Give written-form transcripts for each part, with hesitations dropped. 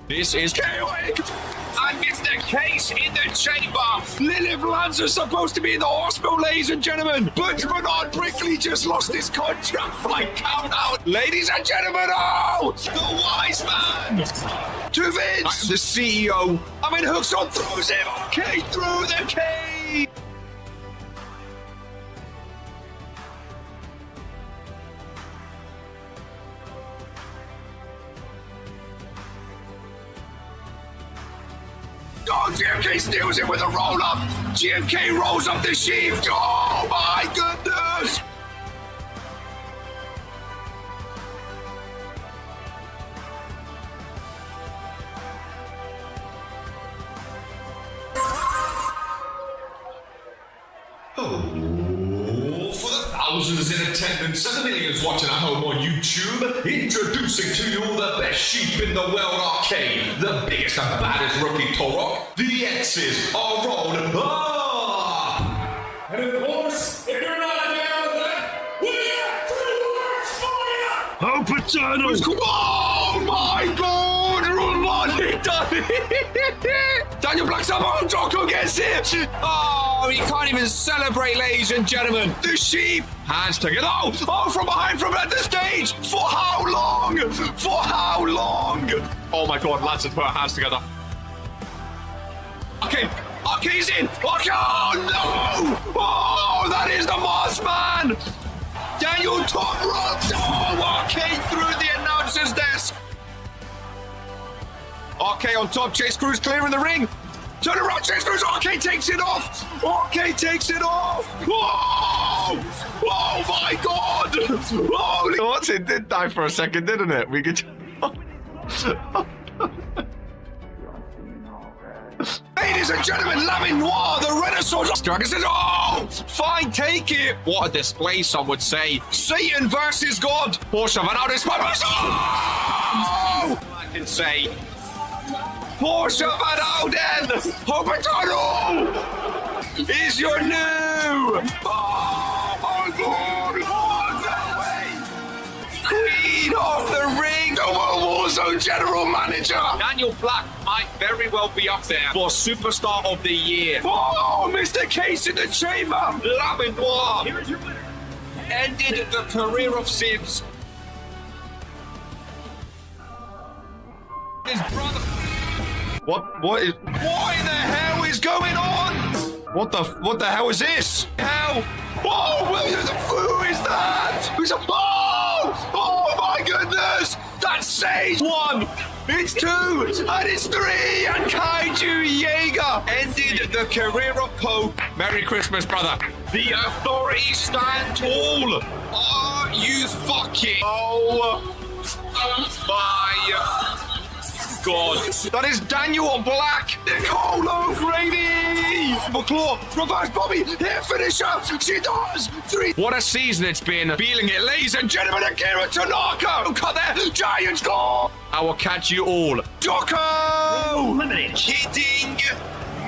This is chaotic. And Mr. Case in the chamber. Lilith Lance is supposed to be in the hospital, ladies and gentlemen. But Bernard Brickley just lost his contract by count-out. Ladies and gentlemen, oh! The wise man! To Vince, the CEO. I mean, Hookson throws him. Okay, through the cage. Oh, GMK steals it with a roll-up. GMK rolls up the sheep. Oh, my goodness. Oh, for the thousands in attendance and the millions watching at home on YouTube, introducing to you the best sheep in the world arcade, the biggest and baddest rookie Torok. The X's are rolled up. And of course, if you're not down with that, we have three words for you. Oh, paternal. Oh, my God. What he done it. Daniel Black's up. Oh, Jocko gets it. Oh, he can't even celebrate, ladies and gentlemen. The sheep. Hands together. Oh, from behind, from at the stage. For how long? For how long? Oh, my God. Lance has put our hands together. Okay. Okay, he's in. Okay. Oh, no. Oh, that is the Moss Man. Daniel top rope. Oh, okay, through the announcer's desk. RK on top, Chase Cruz clearing the ring. Turn around, Chase Cruz. RK takes it off. RK takes it off. Whoa! Oh my God! Holy what? It did die for a second, didn't it? We could. Ladies and gentlemen, Lamin Noir, the Renaissance Dragon says, oh, fine, take it. What a display, some would say. Satan versus God. Porsche Van Audis. Oh! I can say. Porsche Van Ouden, Hopatano is your new. Oh my God! Queen of the Ring, the World Warzone General Manager. Daniel Black might very well be up there for Superstar of the Year. Oh, Mr. Case in the chamber. Lamin Noir. Here is your winner. Ended the career of Sims. His brother. What in the hell is going on? What the hell is this? How? Oh, who is that? Who's a oh my goodness! That's Sage 1, it's 2, and it's 3, and Kaiju Jaeger ended the career of Pope. Merry Christmas, brother. The authority stand tall. Are you fucking? Oh my God. That is Daniel Black. Nicole O'Grady. McClaw. Reverse Bobby. Hit finisher. She does. 3. What a season it's been. Feeling it, ladies and gentlemen. Akira Tanaka. Cut there. Giant score. I will catch you all. Jocko. Kidding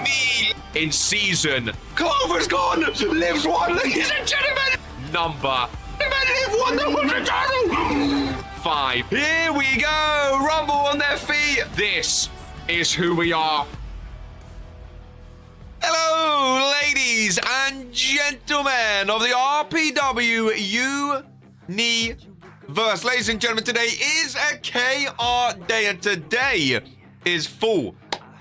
me. In season. Clover's gone. Lives 1, ladies and gentlemen. Number. Live 1. That was a title. 5. Here we go. Rumble on their feet. This is who we are. Hello, ladies and gentlemen of the RPW Universe. Ladies and gentlemen, today is a KR day, and today is full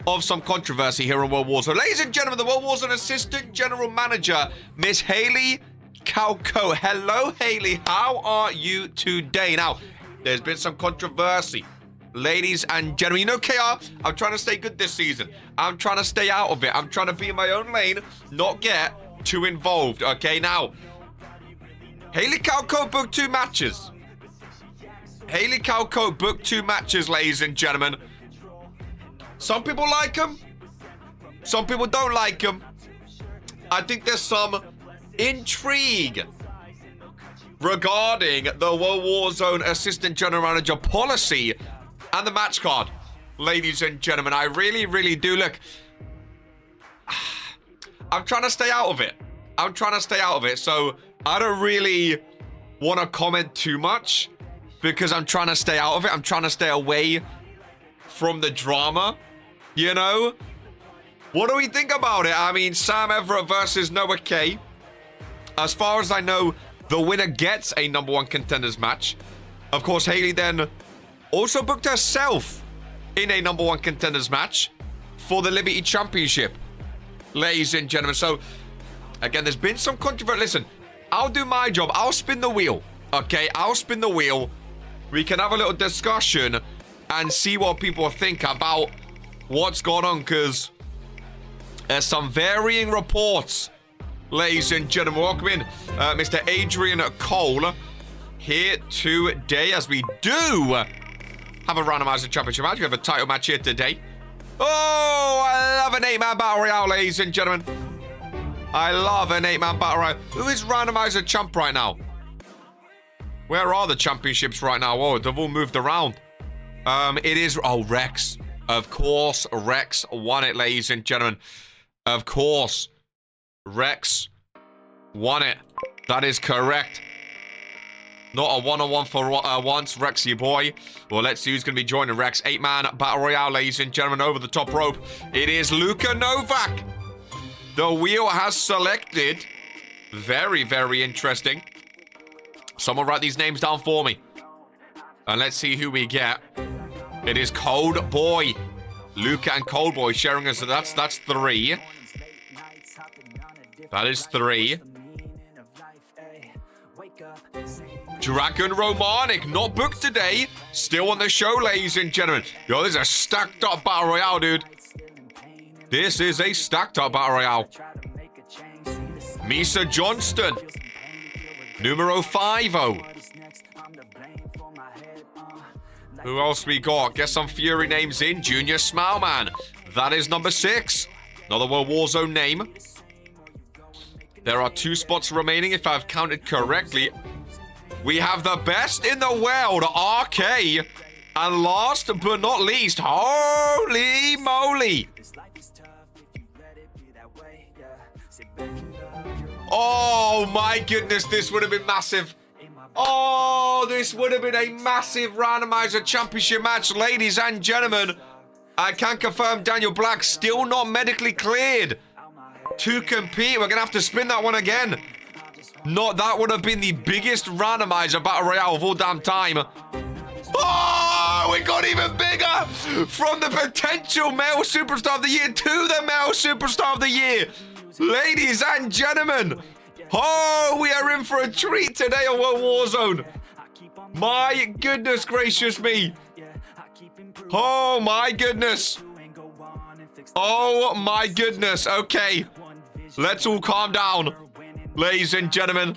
of some controversy here on World Warzone. Ladies and gentlemen, the World Warzone Assistant General Manager, Miss Haley CAW. Hello, Haley. How are you today? Now, there's been some controversy. Ladies and gentlemen, you know, KR, I'm trying to stay good this season. I'm trying to stay out of it. I'm trying to be in my own lane, not get too involved, okay? Now, Haley CAW booked 2 matches. Haley CAW booked 2 matches, ladies and gentlemen. Some people like him. Some people don't like him. I think there's some intrigue regarding the World Warzone Assistant General Manager policy and the match card. Ladies and gentlemen, I really do. Look, I'm trying to stay out of it. So I don't really want to comment too much because I'm trying to stay out of it. I'm trying to stay away from the drama, you know? What do we think about it? I mean, Sam Everett versus Noah K. As far as I know, the winner gets a number one contenders match. Of course, Haley then also booked herself in a number one contenders match for the Liberty Championship, ladies and gentlemen. So, again, there's been some controversy. Listen, I'll do my job. I'll spin the wheel, okay? I'll spin the wheel. We can have a little discussion and see what people think about what's going on, because there's some varying reports, ladies and gentlemen. Welcome in, Mr. Adrian Cole here today, as we do have a randomizer championship match. We have a title match here today. Oh, I love an 8-man battle royale, ladies and gentlemen. I love an 8-man battle royale. Who is randomizer champ right now? Where are the championships right now? Oh, they've all moved around. It is, oh, Rex. Of course, Rex won it, ladies and gentlemen. Of course, Rex won it. That is correct. Not a one-on-one for once, Rex, your boy. Well, let's see who's going to be joining Rex. 8-man battle royale, ladies and gentlemen, over the top rope. It is Luka Novak. The wheel has selected. Very, very interesting. Someone write these names down for me. And let's see who we get. It is Cold Boy. Luka and Cold Boy sharing us. That's 3. That is 3. Dragon Romanic, not booked today. Still on the show, ladies and gentlemen. Yo, this is a stacked up battle royale, dude. This is a stacked up battle royale. Misa Johnston. Numero 50. Who else we got? Get some Fury names in. Junior Smileman. That is number 6. Another World Warzone name. There are 2 spots remaining, if I've counted correctly. We have the best in the world, RK. And last but not least, holy moly. Oh my goodness, this would have been massive. Oh, this would have been a massive randomizer championship match, ladies and gentlemen. I can confirm Daniel Black still not medically cleared to compete. We're going to have to spin that one again. That would have been the biggest randomizer battle royale of all damn time. Oh, we got even bigger. From the potential male superstar of the year to the male superstar of the year. Ladies and gentlemen. Oh, we are in for a treat today on World Warzone. My goodness gracious me. Oh my goodness. Oh my goodness. Okay. Let's all calm down. Ladies and gentlemen,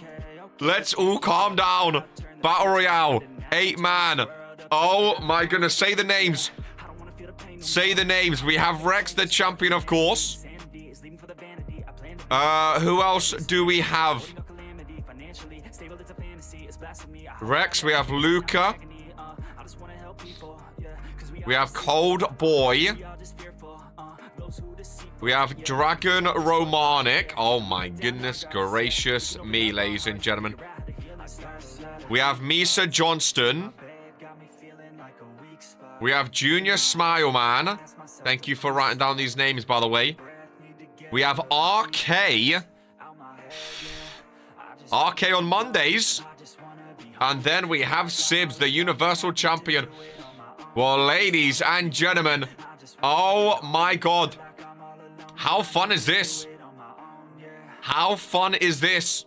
let's all calm down. Battle Royale, 8-man. Oh my goodness, say the names. Say the names. We have Rex, the champion, of course. Who else do we have? Rex, we have Luka. We have Cold Boy. We have Dragon Romanic. Oh my goodness gracious me, ladies and gentlemen. We have Misa Johnston. We have Junior Smileman. Thank you for writing down these names, by the way. We have RK. RK on Mondays. And then we have Sibs, the Universal Champion. Well, ladies and gentlemen. Oh my God. How fun is this? How fun is this?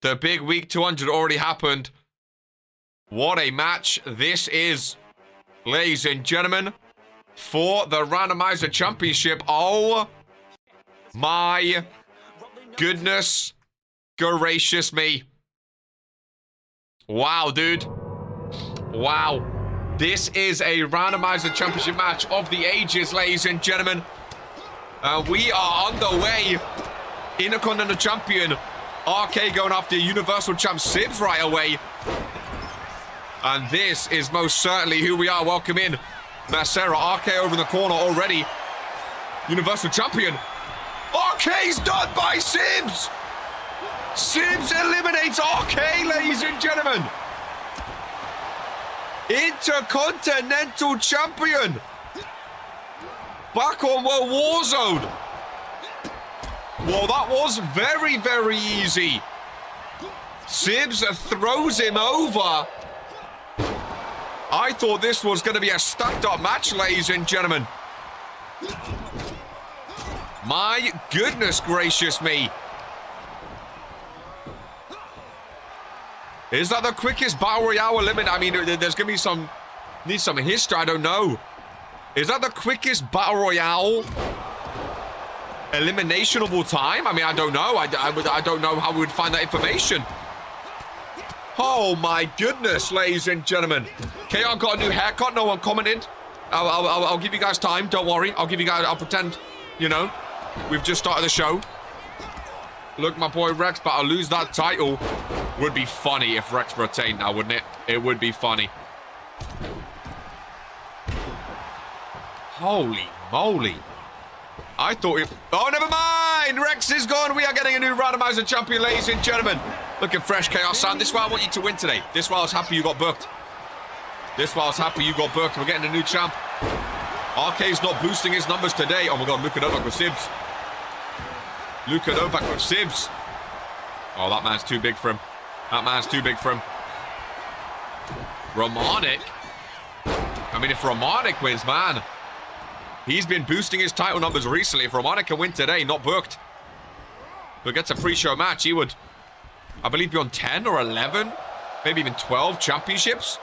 The big week 200 already happened. What a match this is. Ladies and gentlemen, for the Randomizer Championship. Oh my goodness gracious me. Wow, dude. Wow. This is a Randomizer Championship match of the ages, ladies and gentlemen. We are on the way. Intercontinental Champion RK going after Universal Champ Sibs right away. And this is most certainly who we are. Welcome in. Macera, RK over in the corner already. Universal Champion. RK's done by Sibs. Sibs eliminates RK, ladies and gentlemen. Intercontinental Champion. Back on World Warzone. Well, that was very, very easy. Sibs throws him over. I thought this was going to be a stacked-up match, ladies and gentlemen. My goodness gracious me. Is that the quickest Battle Royale elimination? I mean, there's going to be some... Need some history, I don't know. Is that the quickest Battle Royale elimination of all time? I mean, I don't know. I don't know how we would find that information. Oh my goodness, ladies and gentlemen. KR got a new haircut. No one commented. I'll give you guys time. Don't worry. I'll give you guys... I'll pretend, you know, we've just started the show. Look, my boy Rex, but I'll lose that title. Would be funny if Rex retained now, wouldn't it? It would be funny. Holy moly. I thought it... Oh, never mind. Rex is gone. We are getting a new randomizer champion, ladies and gentlemen. Looking fresh, Chaos Sam. This is why I want you to win today. This is why I was happy you got booked. This is why I was happy you got booked. We're getting a new champ. RK's not boosting his numbers today. Oh my god, Luka Novak with Sibs. Luka Novak with Sibs. Oh, that man's too big for him. That man's too big for him. Romanic. I mean, if Romanic wins, man. He's been boosting his title numbers recently. If Romanic can win today, not booked, but gets a pre-show match, he would, I believe, be on 10 or 11, maybe even 12 championships.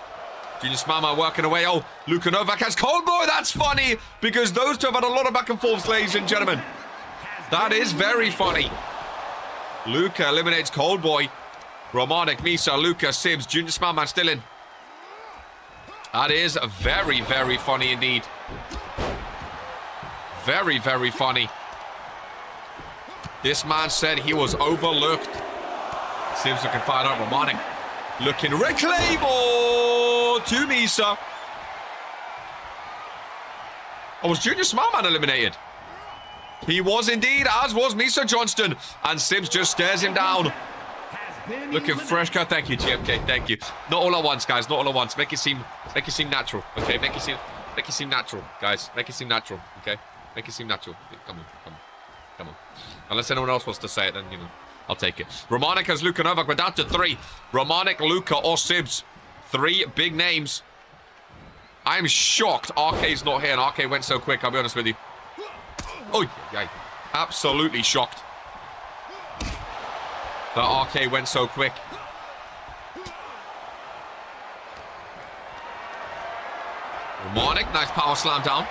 Junior Smama working away. Oh, Luka Novak has Cold Boy. That's funny because those two have had a lot of back and forths, ladies and gentlemen. That is very funny. Luka eliminates Cold Boy. Romanic, Misa, Luka, Sibs, Junior Smama still in. That is very, very funny indeed. Very, very funny. This man said he was overlooked. Sibs looking fired up. Romanic looking reclaimable to Misa. Oh, was Junior Smallman eliminated? He was indeed, as was Misa Johnston. And Sibs just stares him down. Looking fresh cut. Thank you, GMK. Thank you. Not all at once, guys. Not all at once. Make it seem natural. Okay, make it seem natural, guys. Make it seem natural. Okay. Make it seem natural. Come on. Unless anyone else wants to say it, then, you know, I'll take it. Romanic has Luka Novak. We're down to 3. Romanic, Luka, or Sibs. 3 big names. I'm shocked RK's not here, and RK went so quick, I'll be honest with you. Oh, yeah. Absolutely shocked that RK went so quick. Romanic, nice power slam down.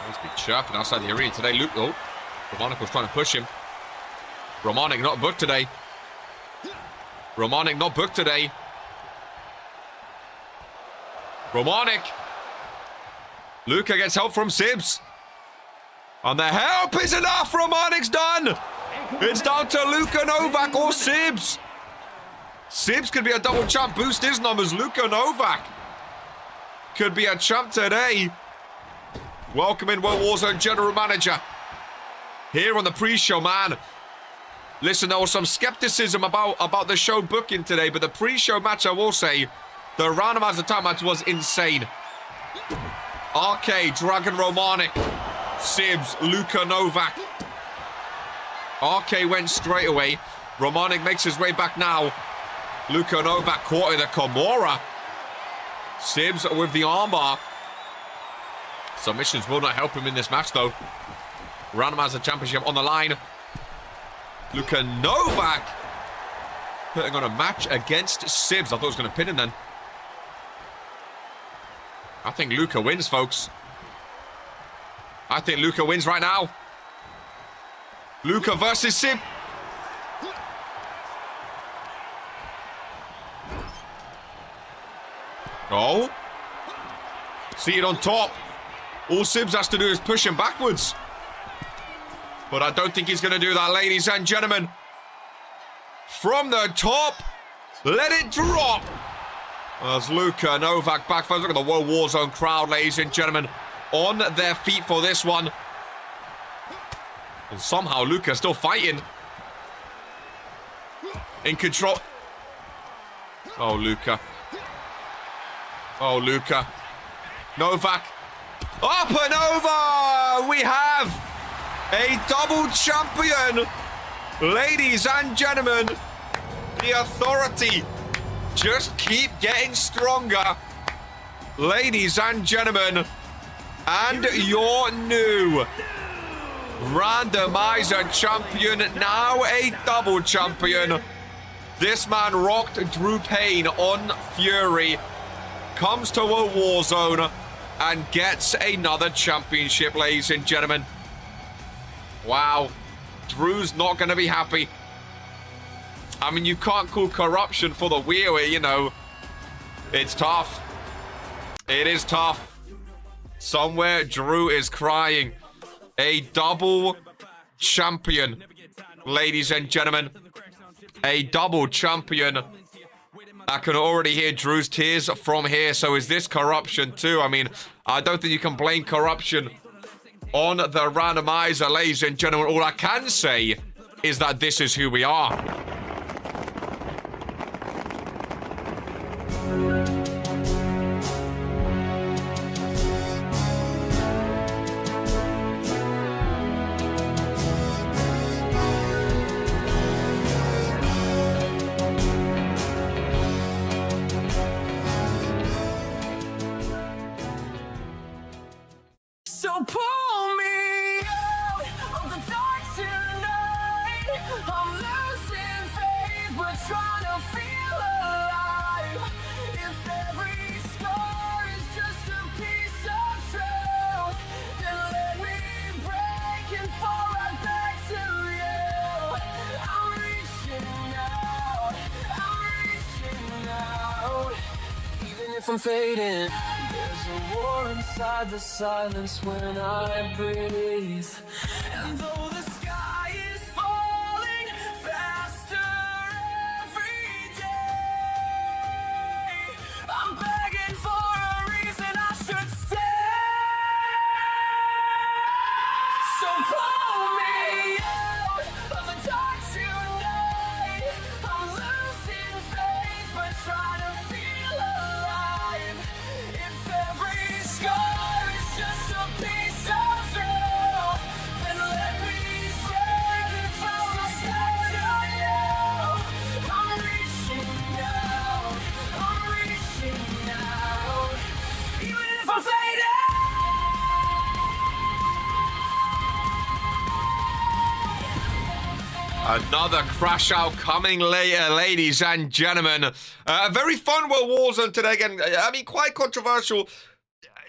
He's been chirping outside the arena today. Luke, oh, Romanic was trying to push him. Romanic not booked today. Romanic not booked today. Romanic. Luka gets help from Sibs. And the help is enough. Romanic's done. It's down to Luka Novak or Sibs. Sibs could be a double champ, boost his numbers. Luka Novak could be a champ today. Welcome in World Warzone General Manager. Here on the pre-show, man. Listen, there was some skepticism about the show booking today, but the pre-show match, I will say, the randomizer time match was insane. RK, Dragon Romanic, Sibs, Luka Novak. RK went straight away. Romanic makes his way back now. Luka Novak caught in the Kimura. Sibs with the armbar. Submissions will not help him in this match, though. Randomizer championship on the line. Luka Novak putting on a match against Sibs. I thought he was going to pin him then. I think Luka wins, folks. I think Luka wins right now. Luka versus Sib. Oh. Seated on top. All Sibs has to do is push him backwards. But I don't think he's going to do that, ladies and gentlemen. From the top. Let it drop. As Luka Novak backfires. Look at the World Warzone crowd, ladies and gentlemen. On their feet for this one. And somehow Luka still fighting. In control. Oh, Luca. Oh, Luca. Novak. Up and over! We have a double champion. Ladies and gentlemen, the authority just keep getting stronger. Ladies and gentlemen, and your new randomizer champion, now a double champion. This man rocked Drew Payne on Fury, comes to a war zone, and gets another championship, ladies and gentlemen. Wow. Drew's not going to be happy. I mean, you can't call corruption for the wheel, you know. It's tough. It is tough. Somewhere Drew is crying. A double champion, ladies and gentlemen. A double champion. I can already hear Drew's tears from here. So is this corruption too? I mean, I don't think you can blame corruption on the randomizer, ladies and gentlemen. All I can say is that this is who we are. So pull me out of the dark tonight. I'm losing faith, but trying to feel alive. If every scar is just a piece of truth, then let me break and fall right back to you. I'm reaching out, even if I'm fading. There's a war inside the silence when I breathe. And though the sky is falling faster every day, I'm begging for a reason I should stay. So pull me out of the dark tonight. I'm losing faith, but trying to feel alive. If every scar is just a piece of truth, then let me shake it from the start to you. I'm reaching out, even if I'm fading. Another crash out coming later, ladies and gentlemen. Very fun World Warzone today again. I mean, quite controversial.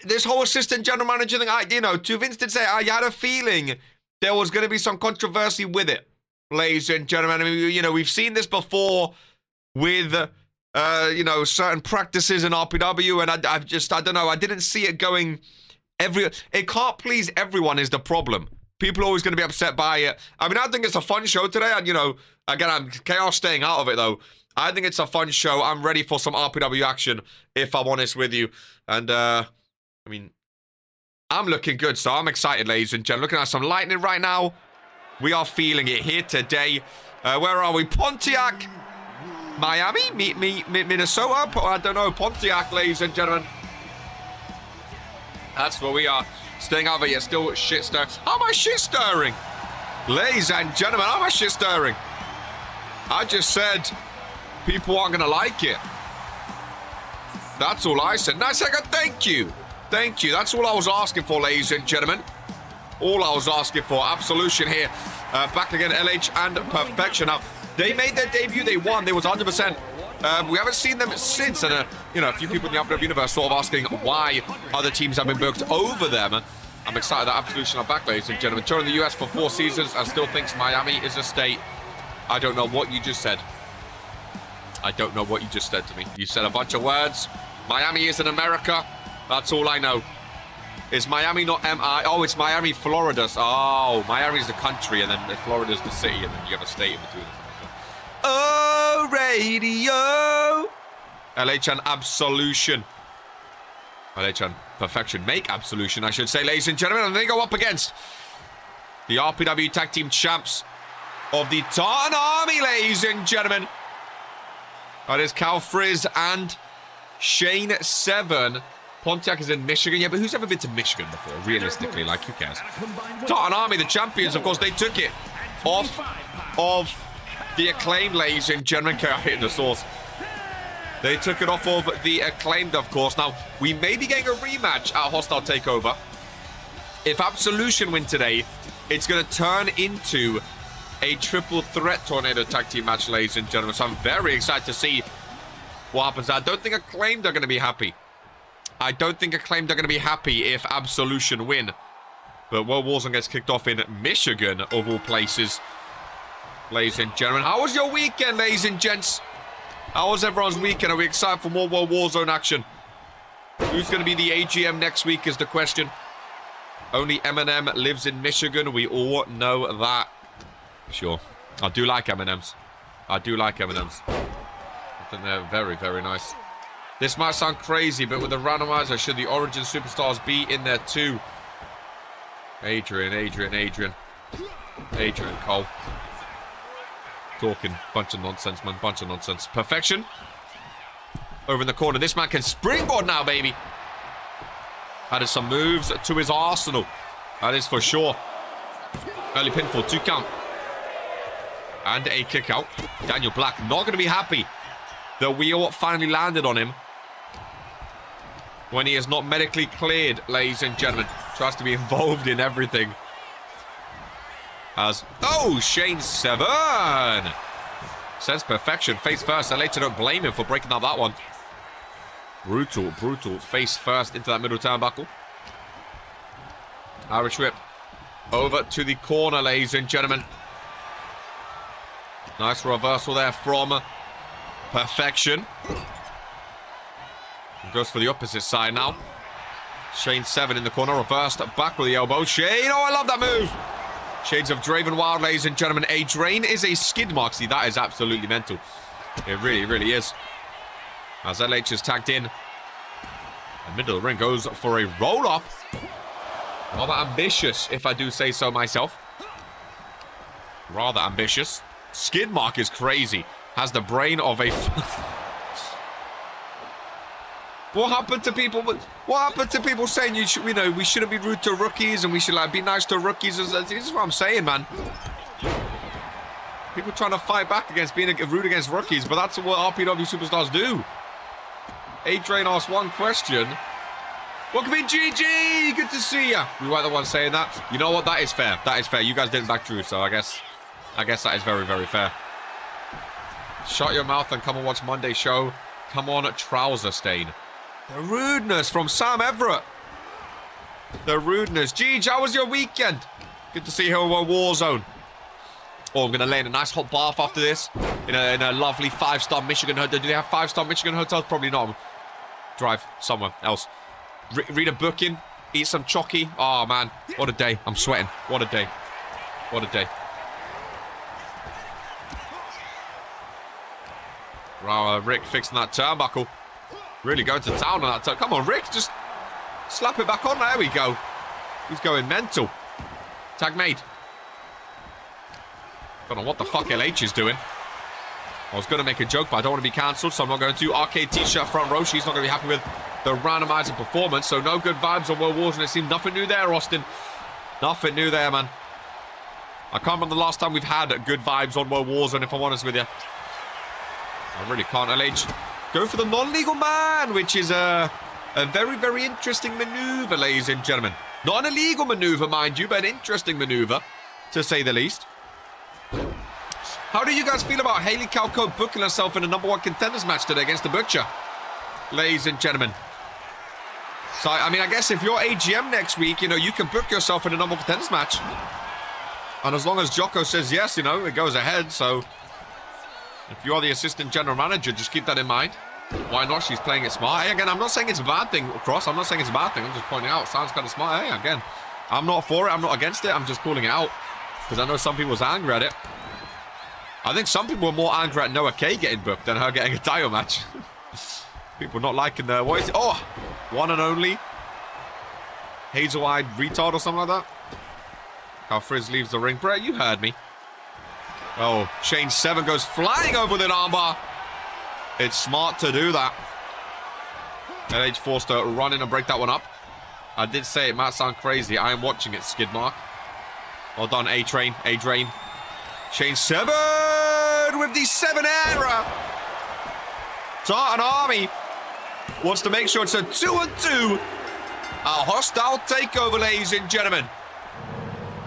This whole assistant general manager thing, to Vince did say, I had a feeling there was going to be some controversy with it, ladies and gentlemen. I mean, we've seen this before with, certain practices in RPW, and I don't know, I didn't see it going it can't please everyone is the problem. People are always going to be upset by it. I mean, I think it's a fun show today. And, again, I'm Chaos staying out of it, though. I think it's a fun show. I'm ready for some RPW action, if I'm honest with you. And, I mean, I'm looking good, so I'm excited, ladies and gentlemen. Looking at some lightning right now. We are feeling it here today. Where are we? Pontiac, Miami? Minnesota? I don't know. Pontiac, ladies and gentlemen. That's where we are. Staying out of it, yet still shit stirring. How am I shit stirring? Ladies and gentlemen, how am I shit stirring? I just said people aren't going to like it. That's all I said. Nice second, thank you. Thank you. That's all I was asking for, ladies and gentlemen. All I was asking for. Absolution here. Back again, LH and Perfection. Now, they made their debut. They won. They was 100%. We haven't seen them since, and a few people in the RPW universe sort of asking why other teams have been booked over them. I'm excited that Absolution are back, ladies and gentlemen. Touring the US for 4 seasons and still thinks Miami is a state. I don't know what you just said. I don't know what you just said to me. You said a bunch of words. Miami is in America. That's all I know. Is Miami not MI? Oh, it's Miami, Florida. Oh, Miami's the country, and then Florida's the city, and then you have a state in between. Oh, radio. LH and Absolution. LH and Perfection make Absolution, I should say, ladies and gentlemen. And they go up against the RPW Tag Team Champs of the Tartan Army, ladies and gentlemen. That is Cal Frizz and Shane 7. Pontiac is in Michigan. Yeah, but who's ever been to Michigan before, realistically? Like, who cares? Tartan Army, the champions, of course, they took it off of the Acclaimed, ladies and gentlemen. Okay, I'm hitting the source. They took it off of the Acclaimed, of course. Now, we may be getting a rematch at Hostile Takeover. If Absolution win today, it's going to turn into a triple threat Tornado tag team match, ladies and gentlemen. So I'm very excited to see what happens. I don't think Acclaimed are going to be happy. I don't think Acclaimed are going to be happy if Absolution win. But World Warzone gets kicked off in Michigan, of all places. Ladies and gentlemen, how was your weekend, ladies and gents? How was everyone's weekend? Are we excited for more World Warzone action? Who's going to be the AGM next week is the question. Only Eminem lives in Michigan. We all know that. Sure. I do like M&Ms. I do like M&Ms. I think they're very, very nice. This might sound crazy, but with the randomizer, should the Origin Superstars be in there too? Adrian Cole. Talking. Bunch of nonsense, man. Bunch of nonsense. Perfection. Over in the corner. This man can springboard now, baby. Added some moves to his arsenal. That is for sure. Early pinfall. 2 count. And a kick out. Daniel Black not going to be happy. The wheel finally landed on him. When he is not medically cleared, ladies and gentlemen. Tries to be involved in everything. As... Oh, Shane 7. Says perfection. Face first. I later don't blame him for breaking out that one. Brutal. Face first into that middle turnbuckle. Irish whip. Over to the corner, ladies and gentlemen. Nice reversal there from perfection. Goes for the opposite side now. Shane 7 in the corner. Reversed back with the elbow. Shane. Oh, I love that move. Shades of Draven Wild, ladies and gentlemen. A drain is a skid mark. See, that is absolutely mental. It really, really is. As LH is tagged in. The middle of the ring goes for a roll-up. Rather ambitious, if I do say so myself. Rather ambitious. Skid mark is crazy. Has the brain of a... What happened to people? What happened to people saying we shouldn't be rude to rookies and we should be nice to rookies? This is what I'm saying, man. People trying to fight back against being rude against rookies, but that's what RPW superstars do. A-Drain asked one question. Welcome in, GG. Good to see ya. We weren't the ones saying that. You know what? That is fair. That is fair. You guys didn't back Drew, so I guess that is very, very fair. Shut your mouth and come and watch Monday's show. Come on, trouser stain. The rudeness from Sam Everett. The rudeness. Gigi, how was your weekend? Good to see you on Warzone. Oh, I'm going to lay in a nice hot bath after this. In a lovely 5-star Michigan hotel. Do they have 5-star Michigan hotels? Probably not. Drive somewhere else. Read a booking. Eat some chocky. Oh, man. What a day. I'm sweating. What a day. What a day. Wow, Rick fixing that turnbuckle. Really going to town on that turn. Come on, Rick. Just slap it back on. There we go. He's going mental. Tag made. Don't know what the fuck LH is doing. I was going to make a joke, but I don't want to be cancelled, so I'm not going to. Arcade T-shirt front row. She's not going to be happy with the randomizer performance, so no good vibes on World Wars, and it seemed nothing new there, Austin. Nothing new there, man. I can't remember the last time we've had good vibes on World Wars, and if I'm honest with you. I really can't. LH. Go for the non-legal man, which is a very, very interesting maneuver, ladies and gentlemen. Not an illegal maneuver, mind you, but an interesting maneuver, to say the least. How do you guys feel about Haley Calco booking herself in a #1 contenders match today against the Butcher? Ladies and gentlemen. So, I mean, I guess if you're AGM next week, you can book yourself in a #1 contenders match. And as long as Jocko says yes, it goes ahead, so... If you are the assistant general manager, just keep that in mind. Why not? She's playing it smart. Hey, again, I'm not saying it's a bad thing, Cross. I'm not saying it's a bad thing. I'm just pointing out. Sounds kind of smart. Hey, again, I'm not for it. I'm not against it. I'm just calling it out. Because I know some people was angry at it. I think some people were more angry at Noah Kay getting booked than her getting a title match. People not liking the... What is it? Oh! One and only. Hazel-eyed retard or something like that. How Frizz leaves the ring. Brett, you heard me. Oh, Shane 7 goes flying over with an armbar. It's smart to do that. LH forced to run in and break that one up. I did say it might sound crazy. I am watching it, skid mark. Well done, A-Train, A-Drain. Shane Seven with the 7 error. Tartan Army wants to make sure it's a 2-on-2. A hostile takeover, ladies and gentlemen.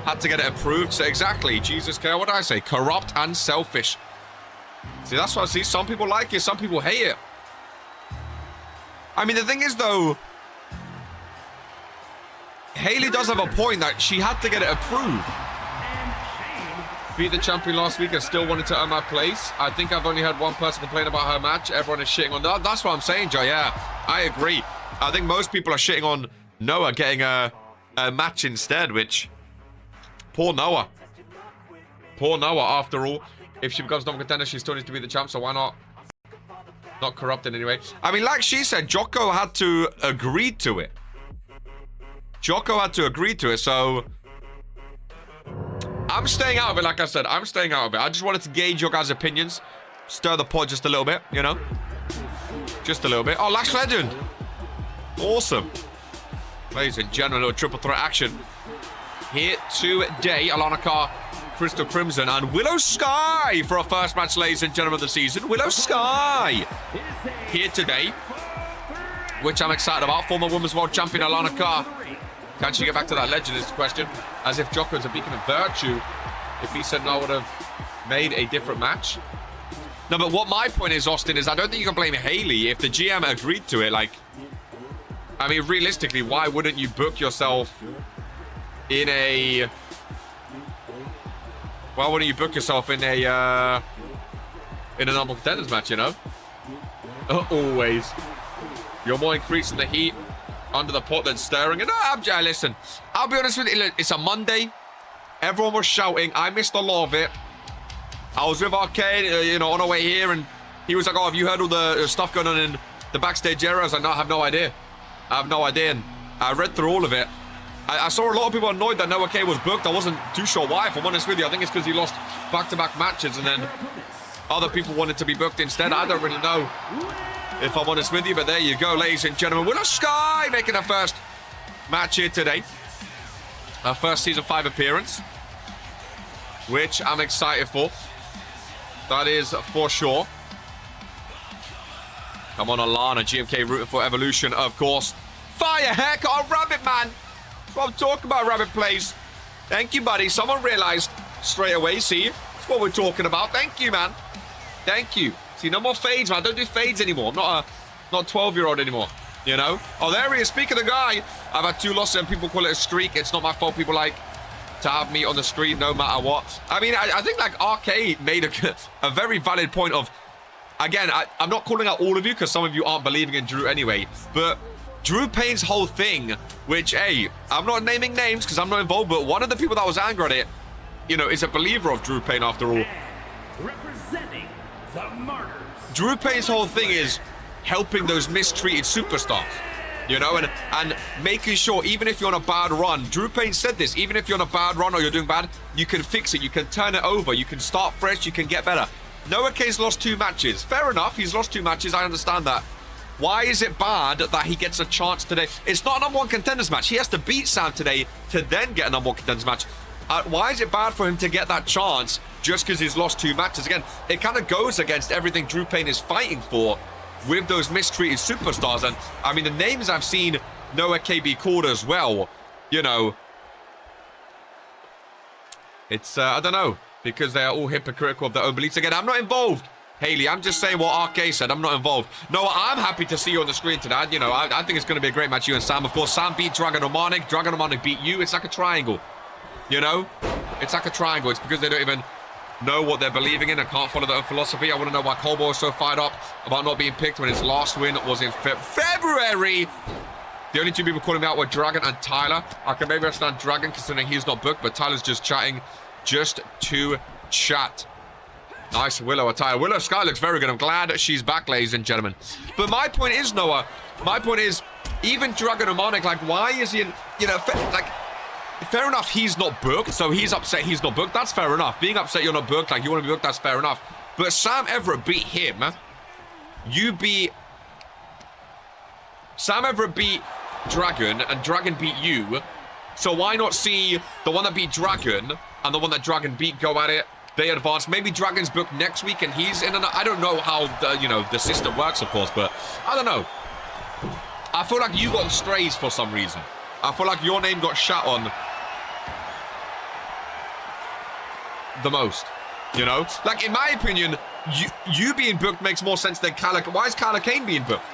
Had to get it approved. So exactly. Jesus, what did I say? Corrupt and selfish. See, that's what I see. Some people like it. Some people hate it. I mean, the thing is, though, Haley does have a point that she had to get it approved. Beat the champion last week and still wanted to earn my place. I think I've only had one person complain about her match. Everyone is shitting on that. That's what I'm saying, Joe. Yeah, I agree. I think most people are shitting on Noah getting a match instead, which... Poor Noah. Poor Noah, after all. If she becomes number contender, she still needs to be the champ, so why not? Not corrupted anyway. I mean, like she said, Jocko had to agree to it. Jocko had to agree to it, so... I'm staying out of it, like I said. I'm staying out of it. I just wanted to gauge your guys' opinions. Stir the pot just a little bit, you know? Just a little bit. Oh, Lash Legend. Awesome. Ladies and gentlemen, a little triple threat action. Here today, Alana Carr, Crystal Crimson, and Willow Sky for our first match, ladies and gentlemen, of the season. Willow Sky here today, which I'm excited about. Former Women's World Champion Alana Carr. Can she get back to that legend is the question. As if Jocko's a beacon of virtue. If he said no, I would have made a different match. No, but what my point is, Austin, is I don't think you can blame Haley if the GM agreed to it. Like, I mean, realistically, why wouldn't you book yourself in a... Why wouldn't you book yourself in a number contenders match, you know? Always. You're more increasing the heat under the pot than stirring it. No, listen, I'll be honest with you. It's a Monday. Everyone was shouting. I missed a lot of it. I was with Arcade, you know, on our way here, and he was like, oh, have you heard all the stuff going on in the backstage area? I was like, no, I have no idea. I have no idea. And I read through all of it. I saw a lot of people annoyed that Noah K was booked. I wasn't too sure why, if I'm honest with you. I think it's because he lost back-to-back matches, and then other people wanted to be booked instead. I don't really know, if I'm honest with you, but there you go, ladies and gentlemen. Willow Sky making her first match here today. Her first Season 5 appearance, which I'm excited for. That is for sure. Come on, Alana. GMK rooting for Evolution, of course. Fire haircut on Rabbit, man. That's what I'm talking about, Rabbit Plays. Thank you, buddy. Someone realized straight away. See, that's what we're talking about. Thank you, man. Thank you. See, no more fades, man. I don't do fades anymore. I'm not a 12-year-old anymore, you know? Oh, there he is. Speak of the guy. I've had 2 losses and people call it a streak. It's not my fault. People like to have me on the screen no matter what. I mean, I think, like, RK made a very valid point of, again, I'm not calling out all of you because some of you aren't believing in Drew anyway, but Drew Payne's whole thing, which, hey, I'm not naming names because I'm not involved, but one of the people that was angry at it, you know, is a believer of Drew Payne after all. Representing the Martyrs. Drew Payne's whole thing is helping those mistreated superstars, you know, and making sure, even if you're on a bad run, Drew Payne said this, even if you're on a bad run or you're doing bad, you can fix it, you can turn it over, you can start fresh, you can get better. Noah K's lost 2 matches. Fair enough, he's lost 2 matches, I understand that. Why is it bad that he gets a chance today? It's not a number 1 contenders match. He has to beat Sam today to then get a number 1 contenders match. Why is it bad for him to get that chance just because he's lost 2 matches? Again, it kind of goes against everything Drew Payne is fighting for with those mistreated superstars. And, I mean, the names I've seen Noah K be called as well, you know, it's, I don't know, because they are all hypocritical of their own beliefs. Again, I'm not involved, Haley. I'm just saying what RK said. I'm not involved. No, I'm happy to see you on the screen today. You know, I think it's going to be a great match, you and Sam. Of course, Sam beat Dragon Omanic. Dragon Omanic beat you. It's like a triangle. You know? It's like a triangle. It's because they don't even know what they're believing in and can't follow their own philosophy. I want to know why Cowboy is so fired up about not being picked when his last win was in February. The only 2 people calling me out were Dragon and Tyler. I can maybe understand Dragon considering he's not booked, but Tyler's just chatting just to chat. Nice Willow attire. Willow Sky looks very good. I'm glad she's back, ladies and gentlemen. But my point is, Noah, my point is, even Dragon Omanic, like, why is he in, you know, like, fair enough, he's not booked, so he's upset he's not booked. That's fair enough. Being upset you're not booked, like, you want to be booked, that's fair enough. But Sam Everett beat him. You beat... Sam Everett beat Dragon, and Dragon beat you. So why not see the one that beat Dragon and the one that Dragon beat go at it? They advance. Maybe Dragon's booked next week and he's in I don't know how, the system works, of course, but I don't know. I feel like you got strays for some reason. I feel like your name got shot on the most, Like, in my opinion, you being booked makes more sense than Calla. Why is Calla Kane being booked?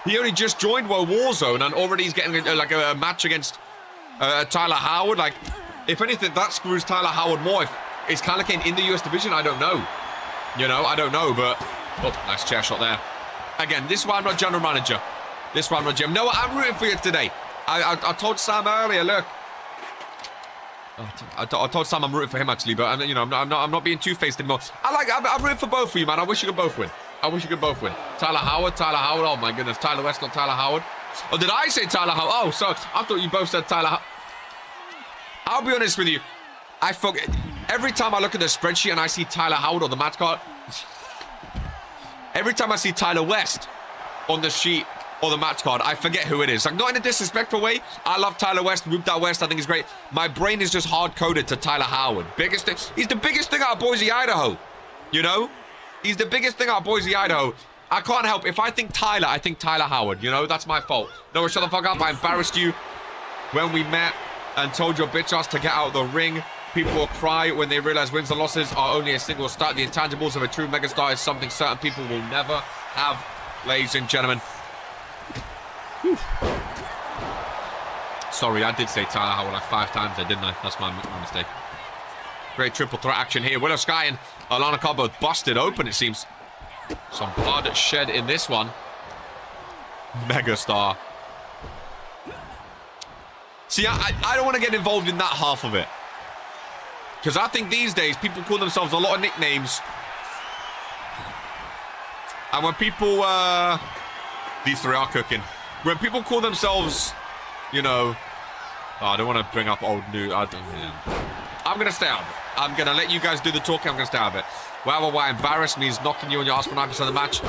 He only just joined World Warzone and already he's getting a match against Tyler Howard. Like, if anything, that screws Tyler Howard more. Is Calla Kane in the US division? I don't know. I don't know, but... Oh, nice chair shot there. Again, this is why I'm not general manager. This is why I'm not GM. No, I'm rooting for you today. I told Sam earlier, look. I told Sam I'm rooting for him, actually, but, I'm not being two-faced anymore. I'm rooting for both of you, man. I wish you could both win. Tyler Howard, oh my goodness. Tyler West, not Tyler Howard. Oh, did I say Tyler Howard? Oh, so I thought you both said Tyler Howard. I'll be honest with you. I forget. Every time I look at the spreadsheet and I see Tyler Howard on the match card, every time I see Tyler West on the sheet or the match card, I forget who it is. Like, not in a disrespectful way. I love Tyler West. Whoop that West. I think he's great. My brain is just hard-coded to Tyler Howard. Biggest thing. He's the biggest thing out of Boise, Idaho. He's the biggest thing out of Boise, Idaho. I can't help. If I think Tyler, I think Tyler Howard. That's my fault. No, shut the fuck up. I embarrassed you when we met and told your bitch ass to get out of the ring. People will cry when they realize wins and losses are only a single stat. The intangibles of a true megastar is something certain people will never have, ladies and gentlemen. Whew. Sorry, I did say Tyler Howard like 5 times there, didn't I? That's my mistake. Great triple threat action here. Willow Sky and Alana Carr both busted open, it seems. Some blood shed in this one. Megastar. See, I don't want to get involved in that half of it. Because I think these days, people call themselves a lot of nicknames. And when people, these three are cooking. When people call themselves, oh, I don't want to bring up old news. I'm going to stay out of it. I'm going to let you guys do the talking. I'm going to stay out of it. Wow, why embarrassed means knocking you on your ass for 9% of the match.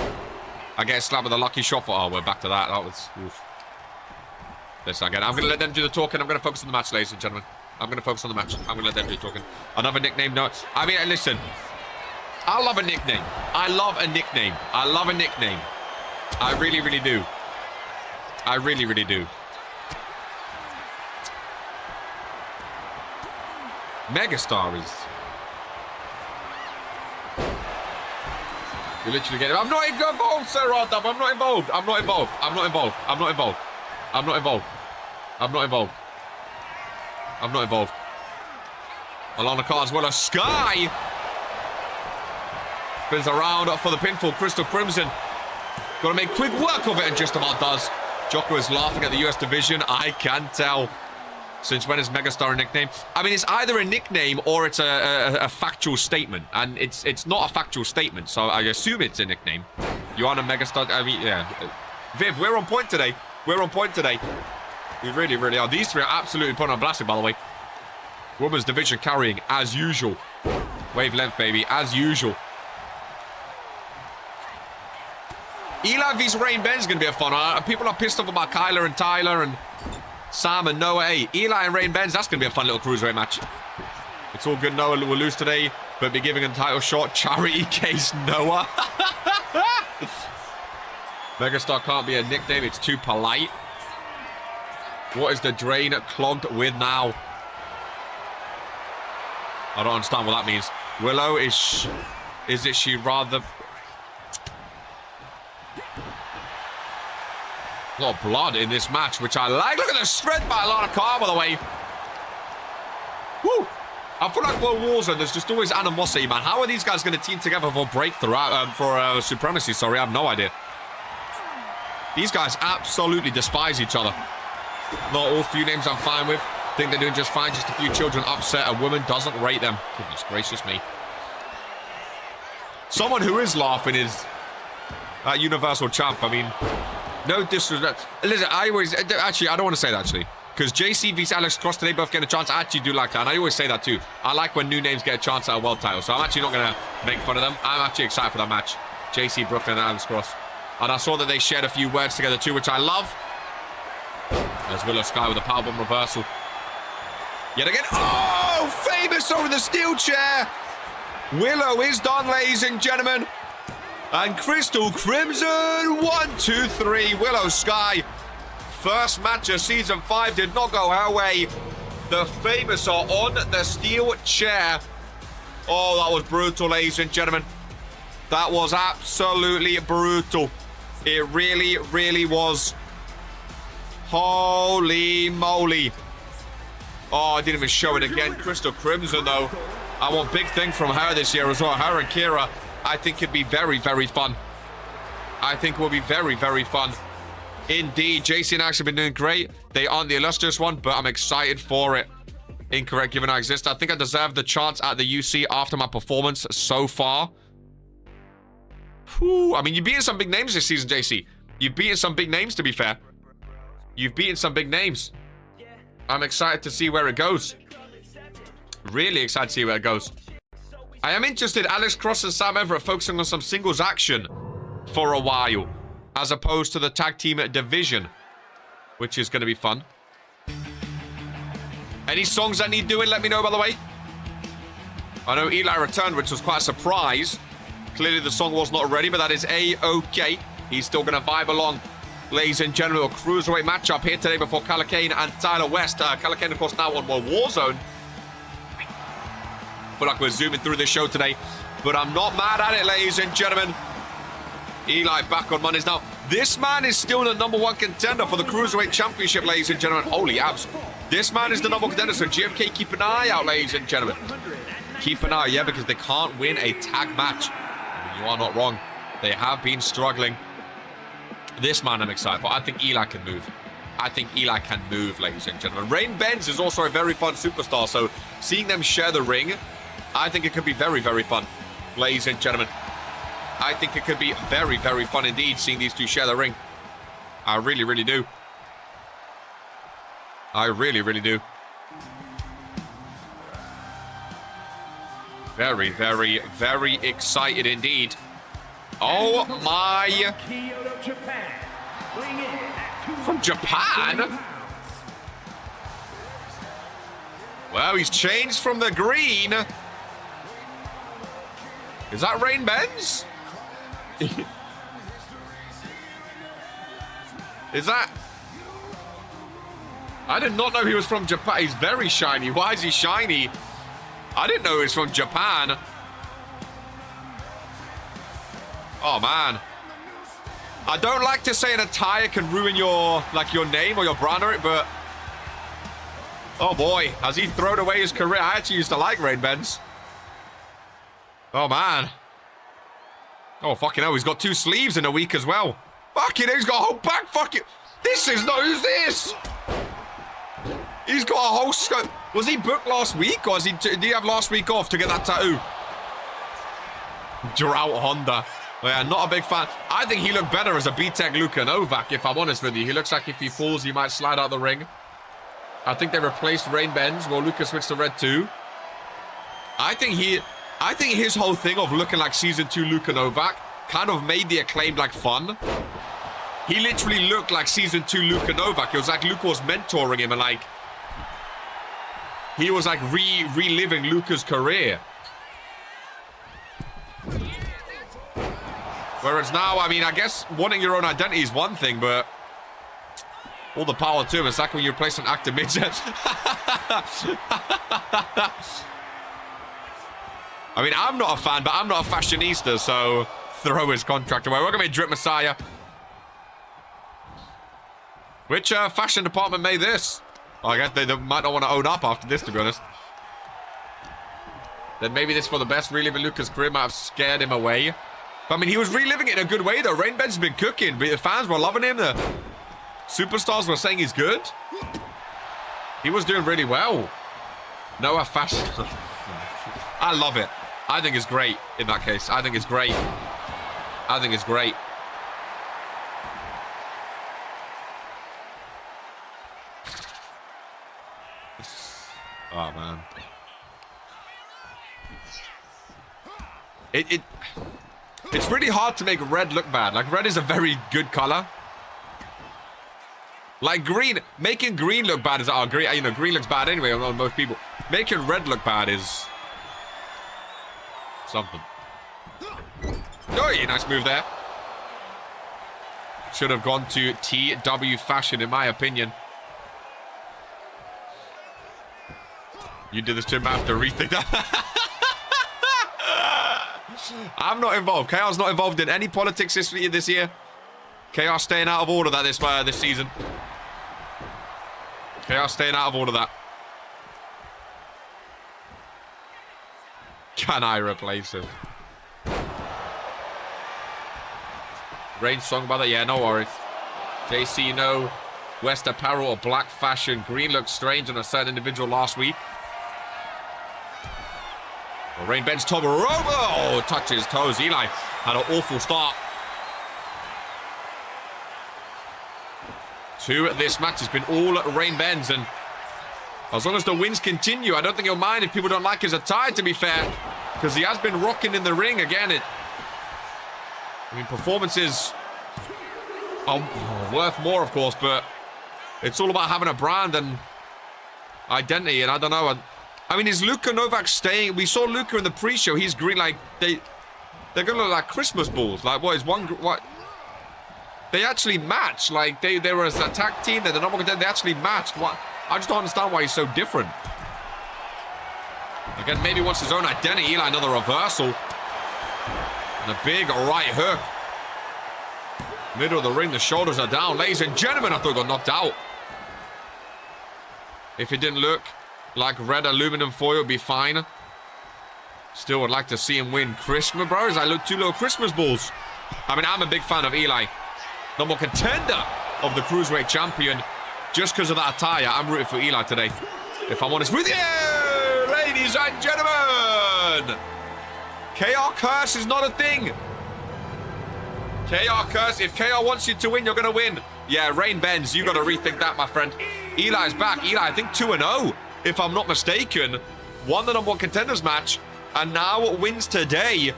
I get slapped with a lucky shot for... Oh, we're back to that. That was... Oof. Listen, again, I'm going to let them do the talking. I'm going to focus on the match, ladies and gentlemen. I'm going to focus on the match. I'm going to let them do the talking. Another nickname? No. I mean, listen. I love a nickname. I love a nickname. I really, really do. I really, really do. Megastar is... You literally get it. I'm not involved, Sir Roddup. I'm not involved. Alana Carr as well as Sky. Spins around for the pinfall. Crystal Crimson. Got to make quick work of it and just about does. Jocko is laughing at the US division. I can tell. Since when is Megastar a nickname? I mean, it's either a nickname or it's a factual statement. And it's not a factual statement, so I assume it's a nickname. You are a Megastar. I mean, yeah. Viv, we're on point today. We really, really are. These three are absolutely put on blast, by the way. Women's division carrying, as usual. Wavelength, baby, as usual. Eli vs. Rain Ben's going to be a fun one. People are pissed off about Kyler and Tyler and Sam and Noah. Hey, Eli and Rain Benz, that's going to be a fun little cruiserweight match. It's all good. Noah will lose today, but be giving a title shot. Charity case Noah. Megastar can't be a nickname. It's too polite. What is the drain clogged with now? I don't understand what that means. Willow is it she rather... A lot of blood in this match, which I like. Look at the strength by Alana Carr, by the way. Woo! I feel like World Warzone, there's just always animosity, man. How are these guys going to team together for breakthrough, for supremacy? Sorry, I have no idea. These guys absolutely despise each other. Not all few names I'm fine with. Think they're doing just fine. Just a few children upset. A woman doesn't rate them. Goodness gracious me. Someone who is laughing is that Universal Champ. I mean, no disrespect. Listen, I don't want to say that, actually. Because JC vs Alex Cross today both get a chance. I actually do like that. And I always say that, too. I like when new names get a chance at a world title. So I'm actually not going to make fun of them. I'm actually excited for that match. JC Brooklyn and Alex Cross. And I saw that they shared a few words together too, which I love. There's Willow Sky with a powerbomb reversal. Yet again. Oh, famous over the steel chair. Willow is done, ladies and gentlemen. And Crystal Crimson, 1, 2, 3. Willow Sky. First match of season 5 did not go her way. The famous are on the steel chair. Oh, that was brutal, ladies and gentlemen. That was absolutely brutal. It really, really was. Holy moly. Oh, I didn't even show it again. Crystal Crimson, though. I want big thing from her this year as well. Her and Kira, I think it'd be very, very fun. I think it will be very, very fun. Indeed, JC and Axe have been doing great. They aren't the illustrious one, but I'm excited for it. Incorrect, given I exist. I think I deserve the chance at the UC after my performance so far. Whew. I mean, you've beaten some big names this season, JC. You've beaten some big names, to be fair. You've beaten some big names. I'm excited to see where it goes. Really excited to see where it goes. I am interested, Alex Cross and Sam Everett focusing on some singles action for a while, as opposed to the tag team division, which is going to be fun. Any songs that need doing, let me know, by the way. I know Eli returned, which was quite a surprise. Clearly the song was not ready, but that is A-okay. He's still going to vibe along. Ladies and gentlemen, a cruiserweight matchup here today before Calacane and Tyler West. Calacane, of course, now on more Warzone. I feel like we're zooming through this show today, but I'm not mad at it, ladies and gentlemen. Eli back on Mondays. Now, this man is still the #1 contender for the Cruiserweight Championship, ladies and gentlemen. Holy abs. This man is the #1 contender, so GMK, keep an eye out, ladies and gentlemen. Keep an eye, yeah, because they can't win a tag match. I mean, you are not wrong. They have been struggling. This man I'm excited for. I think Eli can move. I think Eli can move, ladies and gentlemen. Rain Benz is also a very fun superstar, so seeing them share the ring, I think it could be very, very fun, ladies and gentlemen. I think it could be very, very fun indeed, seeing these two share the ring. I really, really do. I really, really do. Very, very, very excited indeed. Oh my. From Japan? Well, he's changed from the green. Is that Rain Benz? Is that... I did not know he was from Japan. He's very shiny. Why is he shiny? I didn't know he was from Japan. Oh, man. I don't like to say an attire can ruin your, like, your name or your brand or it, but... Oh, boy. Has he thrown away his career? I actually used to like Rain Benz. Oh, man. Oh, fucking hell. He's got 2 sleeves in a week as well. Fucking hell. He's got a whole back. Fucking... This is not... Who's this? He's got a whole scope. Was he booked last week, or did he have last week off to get that tattoo? Drought Honda. Yeah, not a big fan. I think he looked better as a B-Tech Luka Novak, if I'm honest with you. He looks like if he falls, he might slide out the ring. I think they replaced Rain Benz. Well, Luka switched to red too. I think his whole thing of looking like Season 2 Luka Novak kind of made the Acclaimed like fun. He literally looked like Season 2 Luka Novak. It was like Luka was mentoring him and like... He was like reliving Luka's career. Whereas now, I mean, I guess wanting your own identity is one thing, but all the power to him. It's like when you replace an actor mid. I mean, I'm not a fan, but I'm not a fashionista, so throw his contract away. Welcome in, Drip Messiah. Which fashion department made this? Well, I guess they might not want to own up after this, to be honest. Then maybe this for the best. Reliving Luka's career might have scared him away. But, I mean, he was reliving it in a good way, though. Rain Benz has been cooking. The fans were loving him. The superstars were saying he's good. He was doing really well. Noah fashion. I love it. I think it's great in that case. I think it's great. I think it's great. Oh, man. It's really hard to make red look bad. Like, red is a very good color. Like, green, making green look bad is, green, you know, green looks bad anyway on most people. Making red look bad is something. Oh, yeah, nice move there. Should have gone to TW fashion, in my opinion. You did this to him after rethink that. I'm not involved. KR's not involved in any politics this year. KR staying out of all of that this season. KR staying out of all of that. Can I replace him? Rain song by that? Yeah, no worries. JC, no. West apparel or black fashion. Green looks strange on a certain individual last week. Well, Rain bends top rope. Oh, touches toes. Eli had an awful start to this match. It's been all Rain bends, and as long as the wins continue, I don't think he'll mind if people don't like his attire, to be fair, because he has been rocking in the ring again. I mean, performances are worth more, of course, but it's all about having a brand and identity, and I don't know. I mean, is Luka Novak staying? We saw Luka in the pre-show. He's green, like, they're going to look like Christmas balls. Like, what is one, what? They actually match. Like, they were as a tag team. They're the number one. They actually matched. What? I just don't understand why he's so different. Again, maybe wants his own identity. Eli, another reversal. And a big right hook. Middle of the ring, the shoulders are down. Ladies and gentlemen, I thought he got knocked out. If it didn't look like red aluminum foil, would be fine. Still would like to see him win Christmas, bros. I look two little Christmas balls. I mean, I'm a big fan of Eli. Number one contender of the Cruiserweight Champion. Just because of that attire, I'm rooting for Eli today. If I'm honest with you, ladies and gentlemen. KR curse is not a thing. KR curse, if KR wants you to win, you're going to win. Yeah, Rain bends. You got to rethink that, my friend. Eli's back. Eli, I think 2-0, if I'm not mistaken. Won the number one contenders match, and now wins today.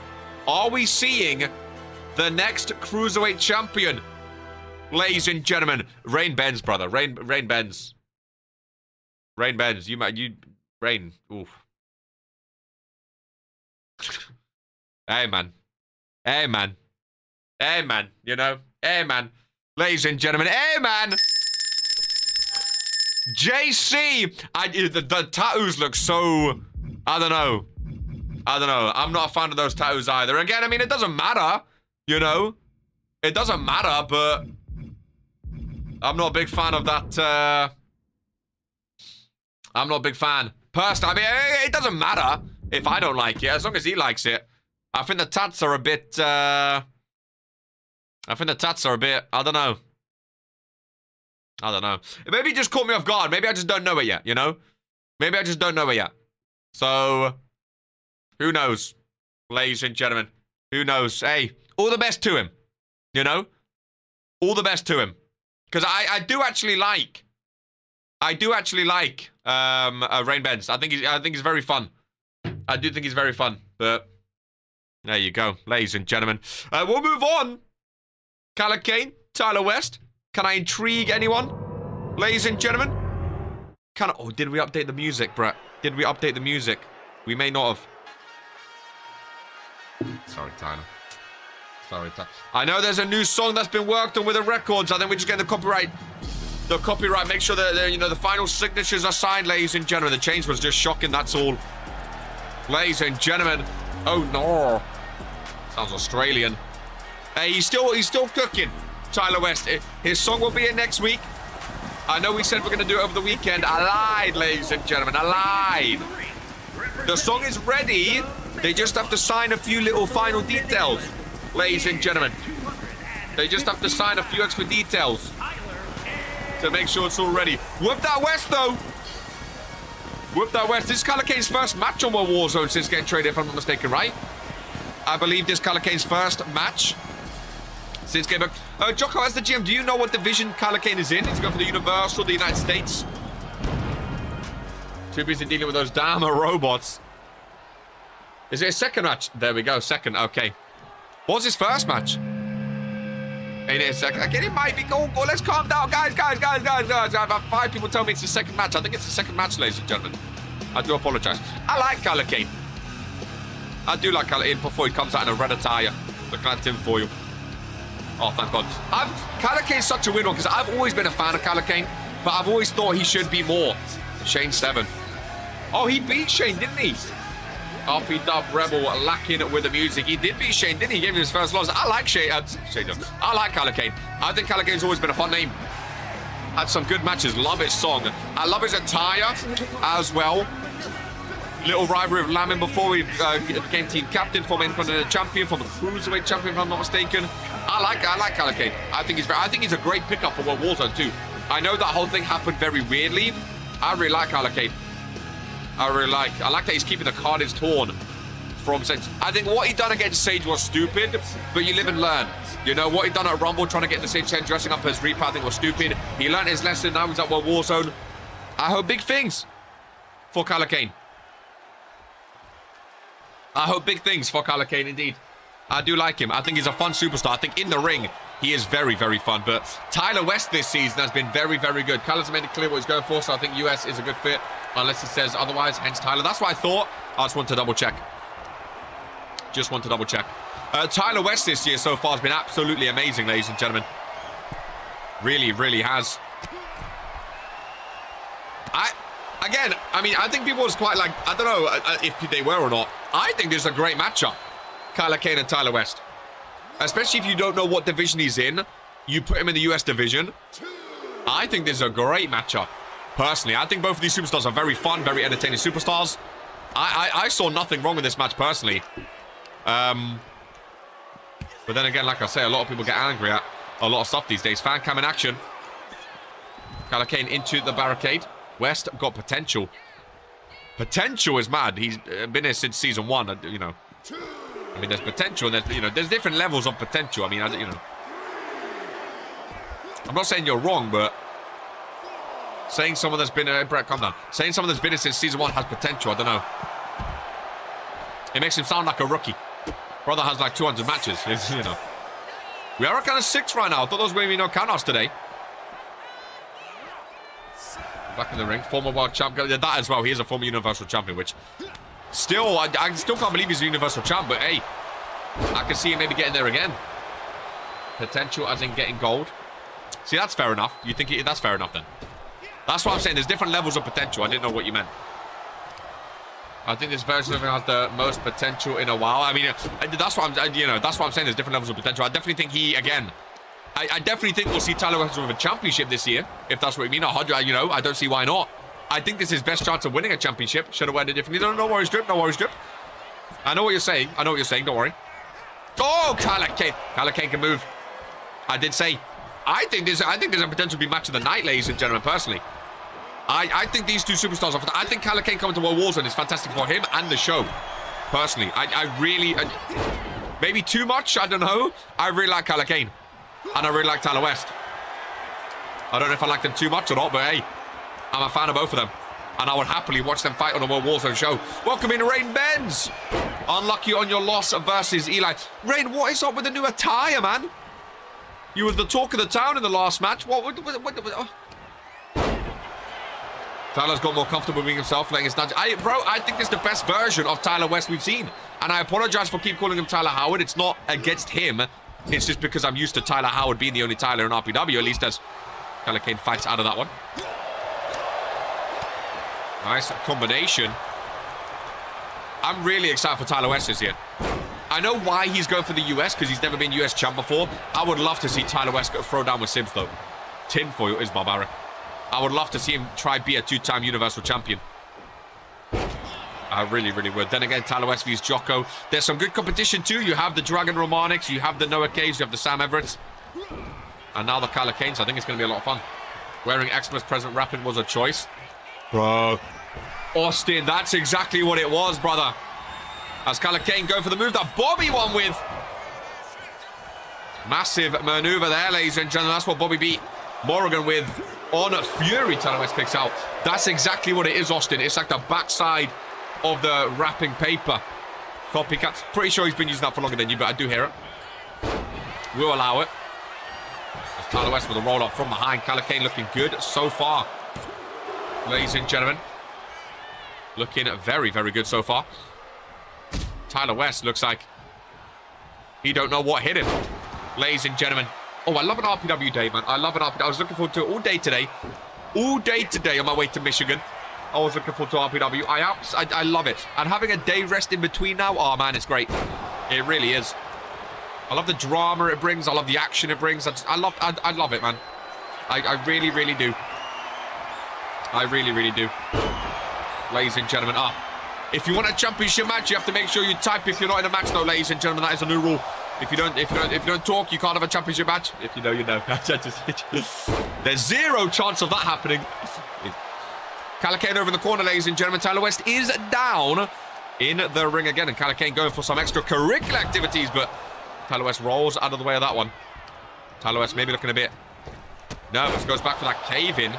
Are we seeing the next Cruiserweight Champion? Ladies and gentlemen, Rain bends, brother. Rain bends. Rain bends. Rain. Oof. Hey, man. Hey, man. Hey, man. You know? Hey, man. Ladies and gentlemen, hey, man. JC. The tattoos look so... I don't know. I'm not a fan of those tattoos either. Again, I mean, it doesn't matter. You know? It doesn't matter, but... I'm not a big fan of that, I'm not a big fan. Personally, I mean, it doesn't matter if I don't like it, as long as he likes it. I think the tats are a bit, I don't know. Maybe it just caught me off guard. Maybe I just don't know it yet, you know? Maybe I just don't know it yet. So, who knows? Ladies and gentlemen, who knows? Hey, all the best to him, you know? All the best to him. Because I do actually like Rain Benz. I think he's very fun. I do think he's very fun. But there you go, ladies and gentlemen. We'll move on. Calla Kane, Tyler West. Can I intrigue anyone? Ladies and gentlemen. Oh, did we update the music, Brett? Did we update the music? We may not have. Sorry, Tyler. Sorry, I know there's a new song that's been worked on with the records. I think we're just getting the copyright. Make sure that, you know, the final signatures are signed, ladies and gentlemen. The change was just shocking, that's all. Ladies and gentlemen. Oh, no. Sounds Australian. Hey, he's still cooking, Tyler West. His song will be in next week. I know we said we're going to do it over the weekend. I lied, ladies and gentlemen. I lied. The song is ready. They just have to sign a few little final details. Ladies and gentlemen, they just have to sign a few extra details to make sure it's all ready. Whoop that West, though. Whoop that West. This is Calla Kane's first match on World Warzone since getting traded, if I'm not mistaken, right? I believe this is Calla Kane's first match since getting back. Jocko, as the GM, do you know what division Calla Kane is in? He's going for the Universal, the United States. Too busy dealing with those damn robots. Is it a second match? There we go, second, okay. What was his first match? In a second. Again, it might be. Go. Let's calm down. Guys. I've had 5 people tell me it's the second match. I think it's the second match, ladies and gentlemen. I do apologize. I like Calla Kane. I do like Calla Kane before he comes out in a red attire. The kind of tinfoil. Oh, thank God. Calla Kane's such a weird one because I've always been a fan of Calla Kane, but I've always thought he should be more. Shane 7. Oh, he beat Shane, didn't he? RPW Rebel lacking with the music. He did beat Shane, didn't he? He gave him his first loss. I like Shane. I like Calla Kane. I think Calla Kane's always been a fun name. Had some good matches. Love his song. I love his attire as well. Little rivalry with Lamin before he became team captain, former Intercontinental champion, former cruiserweight champion, if I'm not mistaken. I like Calla Kane. I think he's a great pickup for World Warzone too. I know that whole thing happened very weirdly. I really like Calla Kane. I like that he's keeping the card is torn from Sage. I think what he done against Sage was stupid, but you live and learn. You know, what he done at Rumble, trying to get the Sage 10 dressing up as Reaper, I think was stupid. He learned his lesson, now he's at World Warzone. I hope big things for Calla Kane. I hope big things for Calla Kane indeed. I do like him. I think he's a fun superstar. I think in the ring, he is very, very fun. But Tyler West this season has been very, very good. Kyler's made it clear what he's going for, so I think US is a good fit. Unless he says otherwise, hence Tyler. That's what I thought. I just want to double check. Tyler West this year so far has been absolutely amazing, ladies and gentlemen. Really, really has. I think people was quite like, I don't know if they were or not. I think this is a great matchup. Calla Kane and Tyler West. Especially if you don't know what division he's in. You put him in the US division. I think this is a great matchup. Personally, I think both of these superstars are very fun, very entertaining superstars. I saw nothing wrong with this match personally. But then again, like I say, a lot of people get angry at a lot of stuff these days. Fan cam in action. Calla Kane into the barricade. West got potential. Potential is mad. He's been here since season 1. You know, I mean, there's potential. And there's different levels of potential. I mean, I'm not saying you're wrong, but saying someone that's been Brett, calm down. Saying someone that's been here since season 1 has potential. I don't know. It makes him sound like a rookie. Brother has like 200 matches. We are at kind of 6 right now. I thought there was going to be no countouts today. Back in the ring, former world champion. That as well. He is a former universal champion, which still, I still can't believe he's a universal champ. But hey, I can see him maybe getting there again. Potential as in getting gold. See, that's fair enough. You think that's fair enough then? That's what I'm saying. There's different levels of potential. I didn't know what you meant. I think this version of him has the most potential in a while. I mean, that's what I'm saying. There's different levels of potential. I definitely think I definitely think we'll see Tyler West with a championship this year, if that's what you mean. I don't see why not. I think this is his best chance of winning a championship. Should have worded it differently. No worries, Drip. I know what you're saying. Don't worry. Oh, Calla Kane. Calla Kane can move. I did say. I think there's a potential to be match of the night, ladies and gentlemen, personally. I think these two superstars are... I think Calla Kane coming to World Warzone is fantastic for him and the show. Personally. I really... maybe too much, I don't know. I really like Calla Kane. And I really like Tyler West. I don't know if I like them too much or not, but hey, I'm a fan of both of them. And I would happily watch them fight on a World Warzone show. Welcome in, Rain Benz. Unlucky on your loss versus Eli. Rain, what is up with the new attire, man? You were the talk of the town in the last match. What oh. Tyler's got more comfortable being himself, letting his nudge. I think this is the best version of Tyler West we've seen. And I apologize for keep calling him Tyler Howard. It's not against him. It's just because I'm used to Tyler Howard being the only Tyler in RPW, at least as Calla Kane fights out of that one. Nice combination. I'm really excited for Tyler West this year. I know why he's going for the US, because he's never been US champ before. I would love to see Tyler West go throw down with Sims, though. Tinfoil is barbaric. I would love to see him try be a 2-time Universal Champion. I really, really would. Then again, Tyler West vs Jocko. There's some good competition too. You have the Dragon Romanix, you have the Noah Caves, you have the Sam Everetts. And now the Calla Kanes. I think it's going to be a lot of fun. Wearing Xmas present wrapping was a choice. Bro. Austin, that's exactly what it was, brother. As Calla Kane going for the move that Bobby won with. Massive maneuver there, ladies and gentlemen. That's what Bobby beat Morrigan with on Fury. Tyler West picks out. That's exactly what it is, Austin. It's like the backside of the wrapping paper. Copycat. Pretty sure he's been using that for longer than you, but I do hear it. We'll allow it. It's Tyler West with a roll-up from behind. Callicane looking good so far. Ladies and gentlemen. Looking very, very good so far. Tyler West looks like he don't know what hit him. Ladies and gentlemen. Oh, I love an RPW day, man. I love an RPW. I was looking forward to it all day today. All day today on my way to Michigan. I was looking forward to RPW. I love it. And having a day rest in between now, oh, man, it's great. It really is. I love the drama it brings. I love the action it brings. I love it, man. I really, really do. I really, really do. Ladies and gentlemen, if you want a championship match, you have to make sure you type if you're not in a match, though, ladies and gentlemen. That is a new rule. If you don't talk, you can't have a championship match. If you know, you know. There's zero chance of that happening. Callicane over in the corner, ladies and gentlemen. Tyler West is down in the ring again, and Callicane going for some extracurricular activities, but Tyler West rolls out of the way of that one. Tyler West maybe looking a bit nervous. Goes back for that cave-in,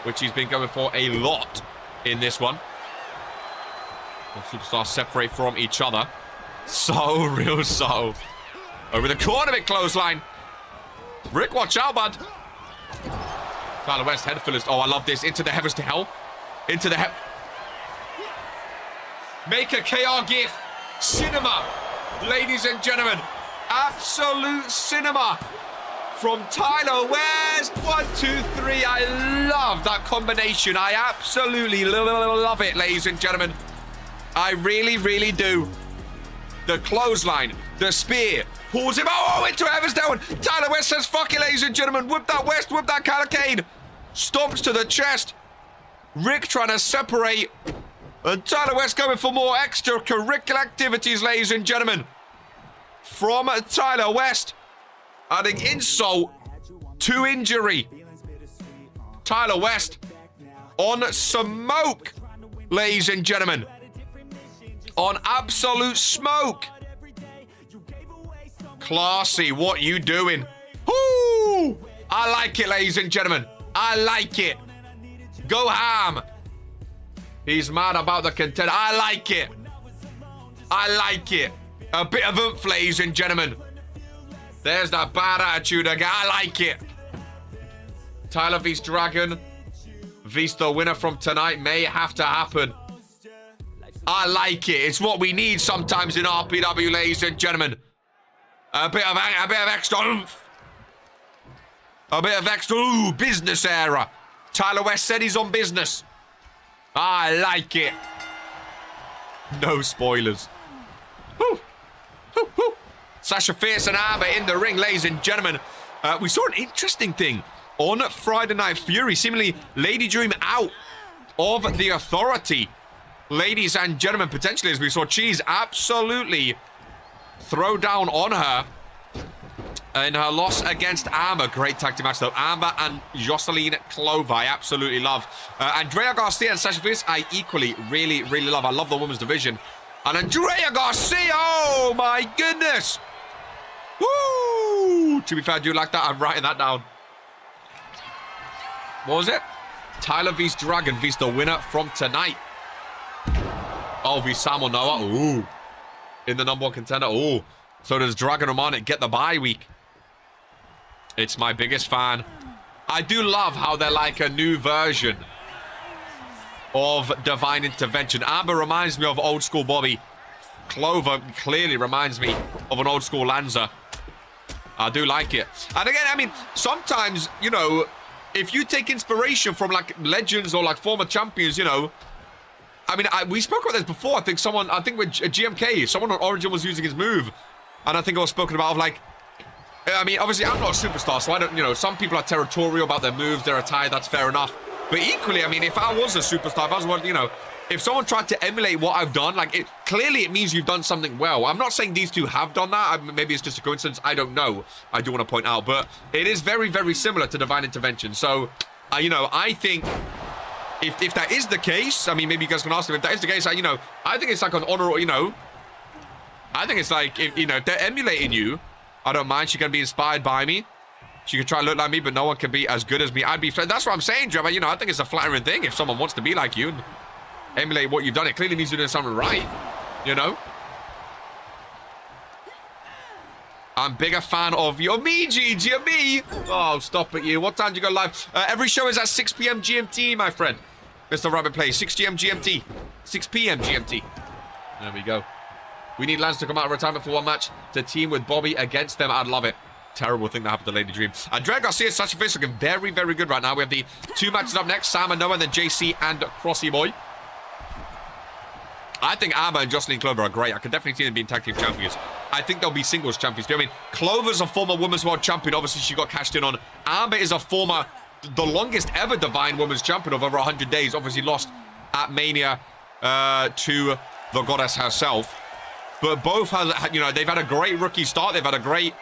which he's been going for a lot in this one. The superstars separate from each other. So real, so. Over the corner, big clothesline. Rick, watch out, bud. Tyler West, head first. Oh, I love this. Into the heavens to hell. Into the Make a KR gif. Cinema. Ladies and gentlemen. Absolute cinema. From Tyler West. 1, 2, 3. I love that combination. I absolutely love it, ladies and gentlemen. I really, really do. The clothesline. The spear. Pulls him. Oh, into Evans down. Tyler West says, fuck it, ladies and gentlemen. Whip that West. Whip that Callicane. Stomps to the chest. Rick trying to separate. And Tyler West going for more extracurricular activities, ladies and gentlemen. From Tyler West. Adding insult to injury. Tyler West on smoke, ladies and gentlemen. On absolute smoke. Classy, what you doing? Woo! I like it, ladies and gentlemen. I like it. Go ham. He's mad about the contender. I like it. I like it. A bit of oomph, ladies and gentlemen. There's that bad attitude again. I like it. Tyler vs. Dragon. Vs. the winner from tonight may have to happen. I like it. It's what we need sometimes in RPW, ladies and gentlemen. A bit of extra oomph. A bit of extra business era. Tyler West said he's on business. I like it. No spoilers. Woo. Woo, woo. Sasha Fierce and Amber in the ring, ladies and gentlemen. We saw an interesting thing on Friday Night Fury. Seemingly Lady Dream out of the Authority. Ladies and gentlemen, potentially, as we saw Cheese absolutely throw down on her in her loss against Amber. Great tag team match, though. Amber and Jocelyn Clover, I absolutely love. Andrea Garcia and Sasha Fierce, I equally really, really love. I love the women's division. And Andrea Garcia, oh my goodness. Woo! To be fair, I do like that. I'm writing that down. What was it? Tyler vs. Dragon vs. the winner from tonight. Oh, vs. Samuel Noah. Ooh. In the number one contender. Ooh. So does Dragon Romanic get the bye week? It's my biggest fan. I do love how they're like a new version of Divine Intervention. Amber reminds me of old school Bobby. Clover clearly reminds me of an old school Lanza. I do like it. And again, I mean, sometimes, you know, if you take inspiration from like legends or like former champions, you know, I mean, we spoke about this before. I think with GMK, someone on Origin was using his move. And I think I was spoken about of like, I mean, obviously I'm not a superstar, so I don't, you know, some people are territorial about their moves, their attire, that's fair enough. But equally, I mean, if I was a superstar, if I was one, you know, if someone tried to emulate what I've done, like, clearly it means you've done something well. I'm not saying these two have done that. Maybe it's just a coincidence. I don't know. I do want to point out. But it is very, very similar to Divine Intervention. So, you know, I think if that is the case, I mean, maybe you guys can ask them if that is the case, you know, I think it's like an honor, you know, I think it's like, you know, if they're emulating you, I don't mind. She can be inspired by me. She can try to look like me, but no one can be as good as me. That's what I'm saying, Trevor. You know, I think it's a flattering thing if someone wants to be like you and emulate what you've done. It clearly means you're doing something right, you know? I'm bigger fan of your me, Gigi, your me. Oh, stop it, you. What time do you go live? Every show is at 6 p.m. GMT, my friend. Mr. Rabbit Plays, 6 p.m. GMT. 6 p.m. GMT. There we go. We need Lance to come out of retirement for one match to team with Bobby against them. I'd love it. Terrible thing that happened to Lady Dream. Andrea Garcia, Sasha Fierce looking very, very good right now. We have the 2 matches up next. Sam and Noah, and then JC and Crossy Boy. I think Amber and Jocelyn Clover are great. I could definitely see them being tag team champions. I think they'll be singles champions. I mean, Clover's a former Women's World Champion. Obviously, she got cashed in on. Amber is a former, the longest ever Divine Women's Champion of over 100 days. Obviously lost at Mania to the Goddess herself. But both have, you know, they've had a great rookie start. They've had a great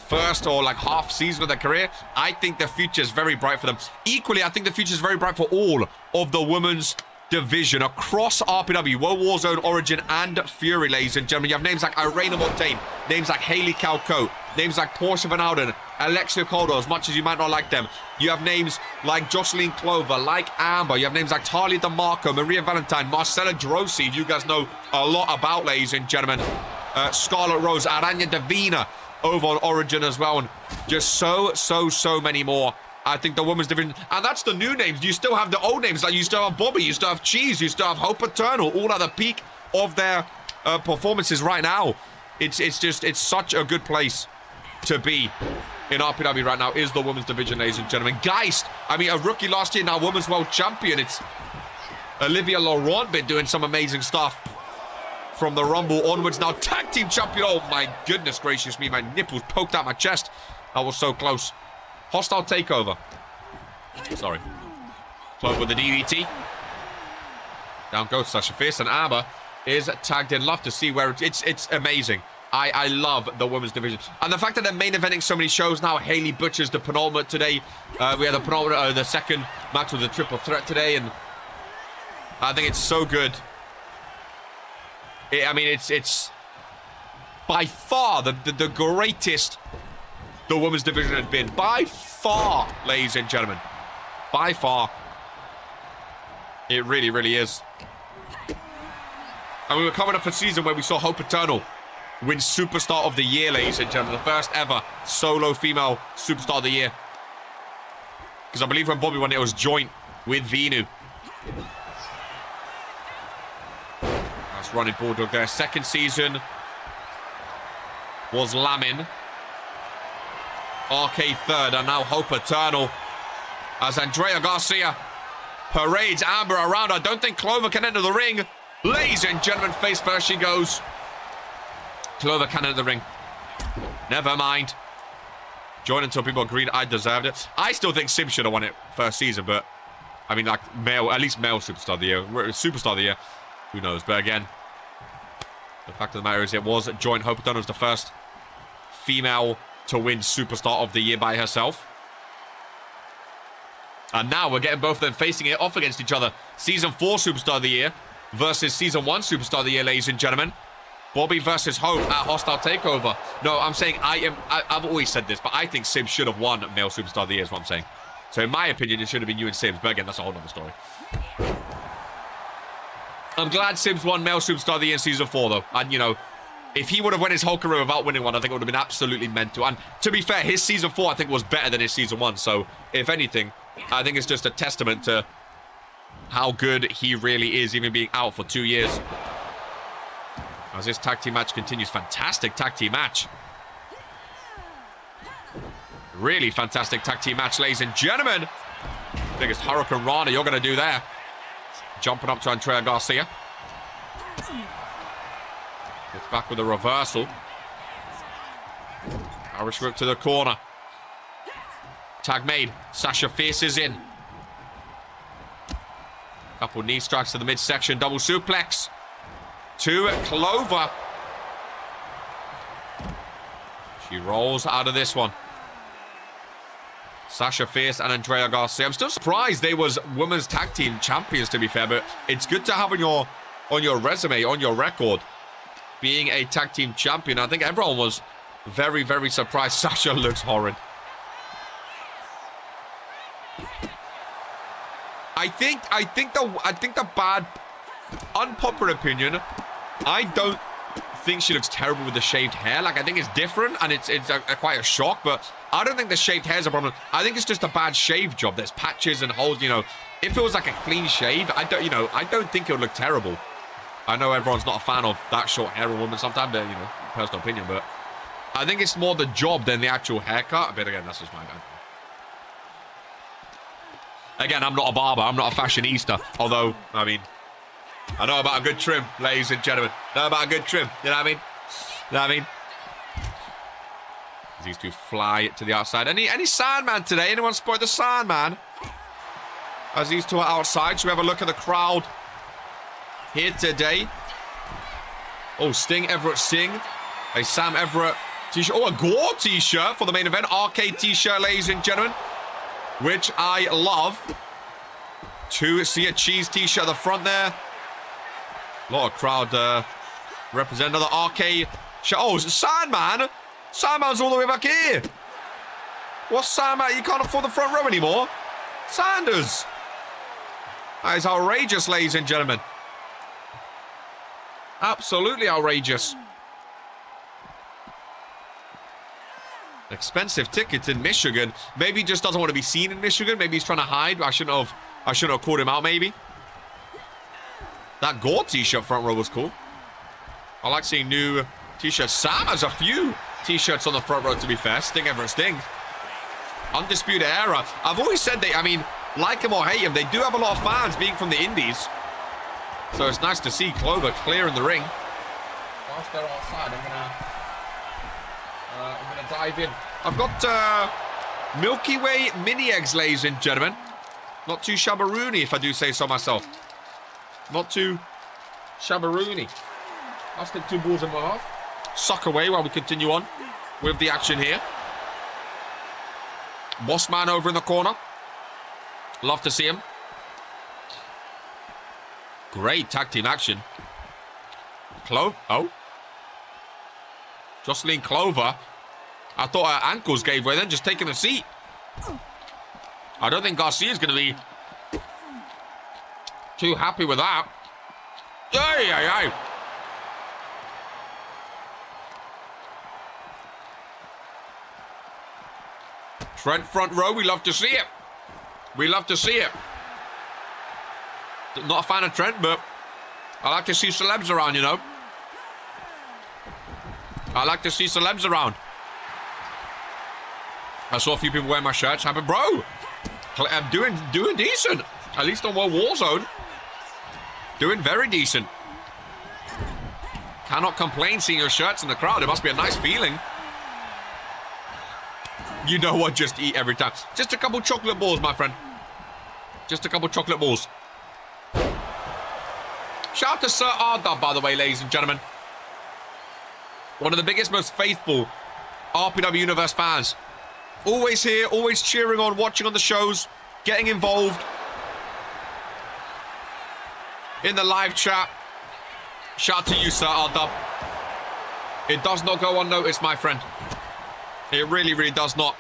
first or like half season of their career. I think the future is very bright for them. Equally, I think the future is very bright for all of the women's division across RPW, World Warzone, Origin, and Fury, ladies and gentlemen. You have names like Irena Montaigne, names like Haley Calco, names like Portia Van Alden, Alexia Caldo, as much as you might not like them. You have names like Jocelyn Clover, like Amber. You have names like Talia DeMarco, Maria Valentine, Marcella Drossi, you guys know a lot about, ladies and gentlemen. Scarlet Rose, Aranya Davina over on Origin as well, and just so many more. I think the women's division, and that's the new names. You still have the old names, like you still have Bobby, you still have Cheese, you still have Hope Eternal, all at the peak of their performances right now. It's such a good place to be in RPW right now, is the women's division, ladies and gentlemen. Geist, I mean, a rookie last year, now women's world champion. It's Olivia Laurent been doing some amazing stuff from the Rumble onwards. Now tag team champion. Oh my goodness gracious me, my nipples poked out my chest. That was so close. Hostile takeover. Sorry. Clove with the DDT. Down goes Sasha Fierce, and Amber is tagged in. Love to see where it's amazing. I love the women's division. And the fact that they're main eventing so many shows now. Haley Butcher's the penultimate today. We had the penultimate, the second match with the triple threat today, and I think it's so good. I mean, it's by far the greatest the women's division has been. By far, ladies and gentlemen. By far. It really, really is. And we were coming up for a season where we saw Hope Eternal win Superstar of the Year, ladies and gentlemen. The first ever solo female Superstar of the Year. Because I believe when Bobby won it, was joint with Venu. That's running Bulldog there. Second season was Lamin. RK third, and now Hope Eternal as Andrea Garcia parades Amber around. I don't think Clover can enter the ring. Ladies and gentlemen, face first she goes. Clover can enter the ring. Never mind. Join until people agreed I deserved it. I still think Sim should have won it first season, but I mean, like, male, at least male Superstar of the Year. Superstar of the Year. Who knows? But again, the fact of the matter is it was joint. Hope Eternal was the first female to win Superstar of the Year by herself. And now we're getting both of them facing it off against each other. Season 4 Superstar of the Year versus Season 1 Superstar of the Year, ladies and gentlemen. Bobby versus Hope at Hostile Takeover. No, I'm saying I've always said this, but I think Sims should have won Male Superstar of the Year is what I'm saying. So in my opinion, it should have been you and Sims. But again, that's a whole other story. I'm glad Sims won Male Superstar of the Year in Season 4, though. And, you know, if he would have won his whole career without winning one, I think it would have been absolutely mental. And to be fair, his Season 4, I think, was better than his Season 1. So, if anything, I think it's just a testament to how good he really is, even being out for 2 years. As this tag team match continues. Fantastic tag team match. Really fantastic tag team match, ladies and gentlemen. Biggest Hurricane Rana you're going to do there. Jumping up to Andrea Garcia. Gets back with a reversal. Irish whip to the corner. Tag made. Sasha Fierce is in. Couple knee strikes to the midsection. Double suplex. To Clover. She rolls out of this one. Sasha Fierce and Andrea Garcia. I'm still surprised they was women's tag team champions, to be fair, but it's good to have on your resume, on your record, being a tag team champion. I think everyone was very, very surprised. Sasha looks horrid. I think the bad, unpopular opinion, I don't think she looks terrible with the shaved hair. Like, I think it's different, and it's quite a shock, but I don't think the shaved hair is a problem. I think it's just a bad shave job. There's patches and holes, you know. If it was like a clean shave, I don't think it would look terrible. I know everyone's not a fan of that short hair on women sometimes, but, you know, personal opinion, but I think it's more the job than the actual haircut. But again, that's just my bad. Again, I'm not a barber. I'm not a fashionista. Although, I mean, I know about a good trim, ladies and gentlemen. Know about a good trim. You know what I mean? You know what I mean? These two fly to the outside. Any Sandman today? Anyone spot the Sandman? As these two are outside, should we have a look at the crowd here today? Oh, Sting, Everett Sting. A Sam Everett t-shirt. Oh, a Gore t-shirt for the main event. Arcade t-shirt, ladies and gentlemen. Which I love. To see a cheese t-shirt at the front there. A lot of crowd represent another arcade shirt. Oh, it's Sandman. Sandman's all the way back here. What's Sandman? You can't afford the front row anymore. Sanders. That is outrageous, ladies and gentlemen. Absolutely outrageous. Expensive tickets in Michigan. Maybe he just doesn't want to be seen in Michigan. Maybe he's trying to hide. I shouldn't have called him out, maybe. That Gore t-shirt front row was cool. I like seeing new t-shirts. Sam has a few t-shirts on the front row, to be fair. Sting Everett Sting. Undisputed Era. I've always said I mean, like him or hate him, they do have a lot of fans being from the indies. So it's nice to see Clover clear in the ring. Whilst they're outside, I'm gonna dive in. I've got Milky Way mini eggs, ladies and gentlemen. Not too shabba-rooney, if I do say so myself. Not too shabba-rooney. I'll stick 2 balls in my half. Suck away while we continue on with the action here. Bossman over in the corner. Love to see him. Great tag team action. Clover. Oh. Jocelyn Clover. I thought her ankles gave way then, just taking a seat. I don't think Garcia's going to be too happy with that. Hey, hey, hey. Trent front row, we love to see it. We love to see it. Not a fan of Trent, but I like to see celebs around, you know. I like to see celebs around. I saw a few people wearing my shirts. Happy, bro. I'm doing decent. At least on World Warzone. Doing very decent. Cannot complain seeing your shirts in the crowd. It must be a nice feeling. You know what? Just eat every time. Just a couple chocolate balls, my friend. Just a couple chocolate balls. Shout out to Sir Ardub, by the way, ladies and gentlemen. One of the biggest, most faithful RPW Universe fans. Always here, always cheering on, watching on the shows, getting involved in the live chat. Shout out to you, Sir Ardub. It does not go unnoticed, my friend. It really, really does not.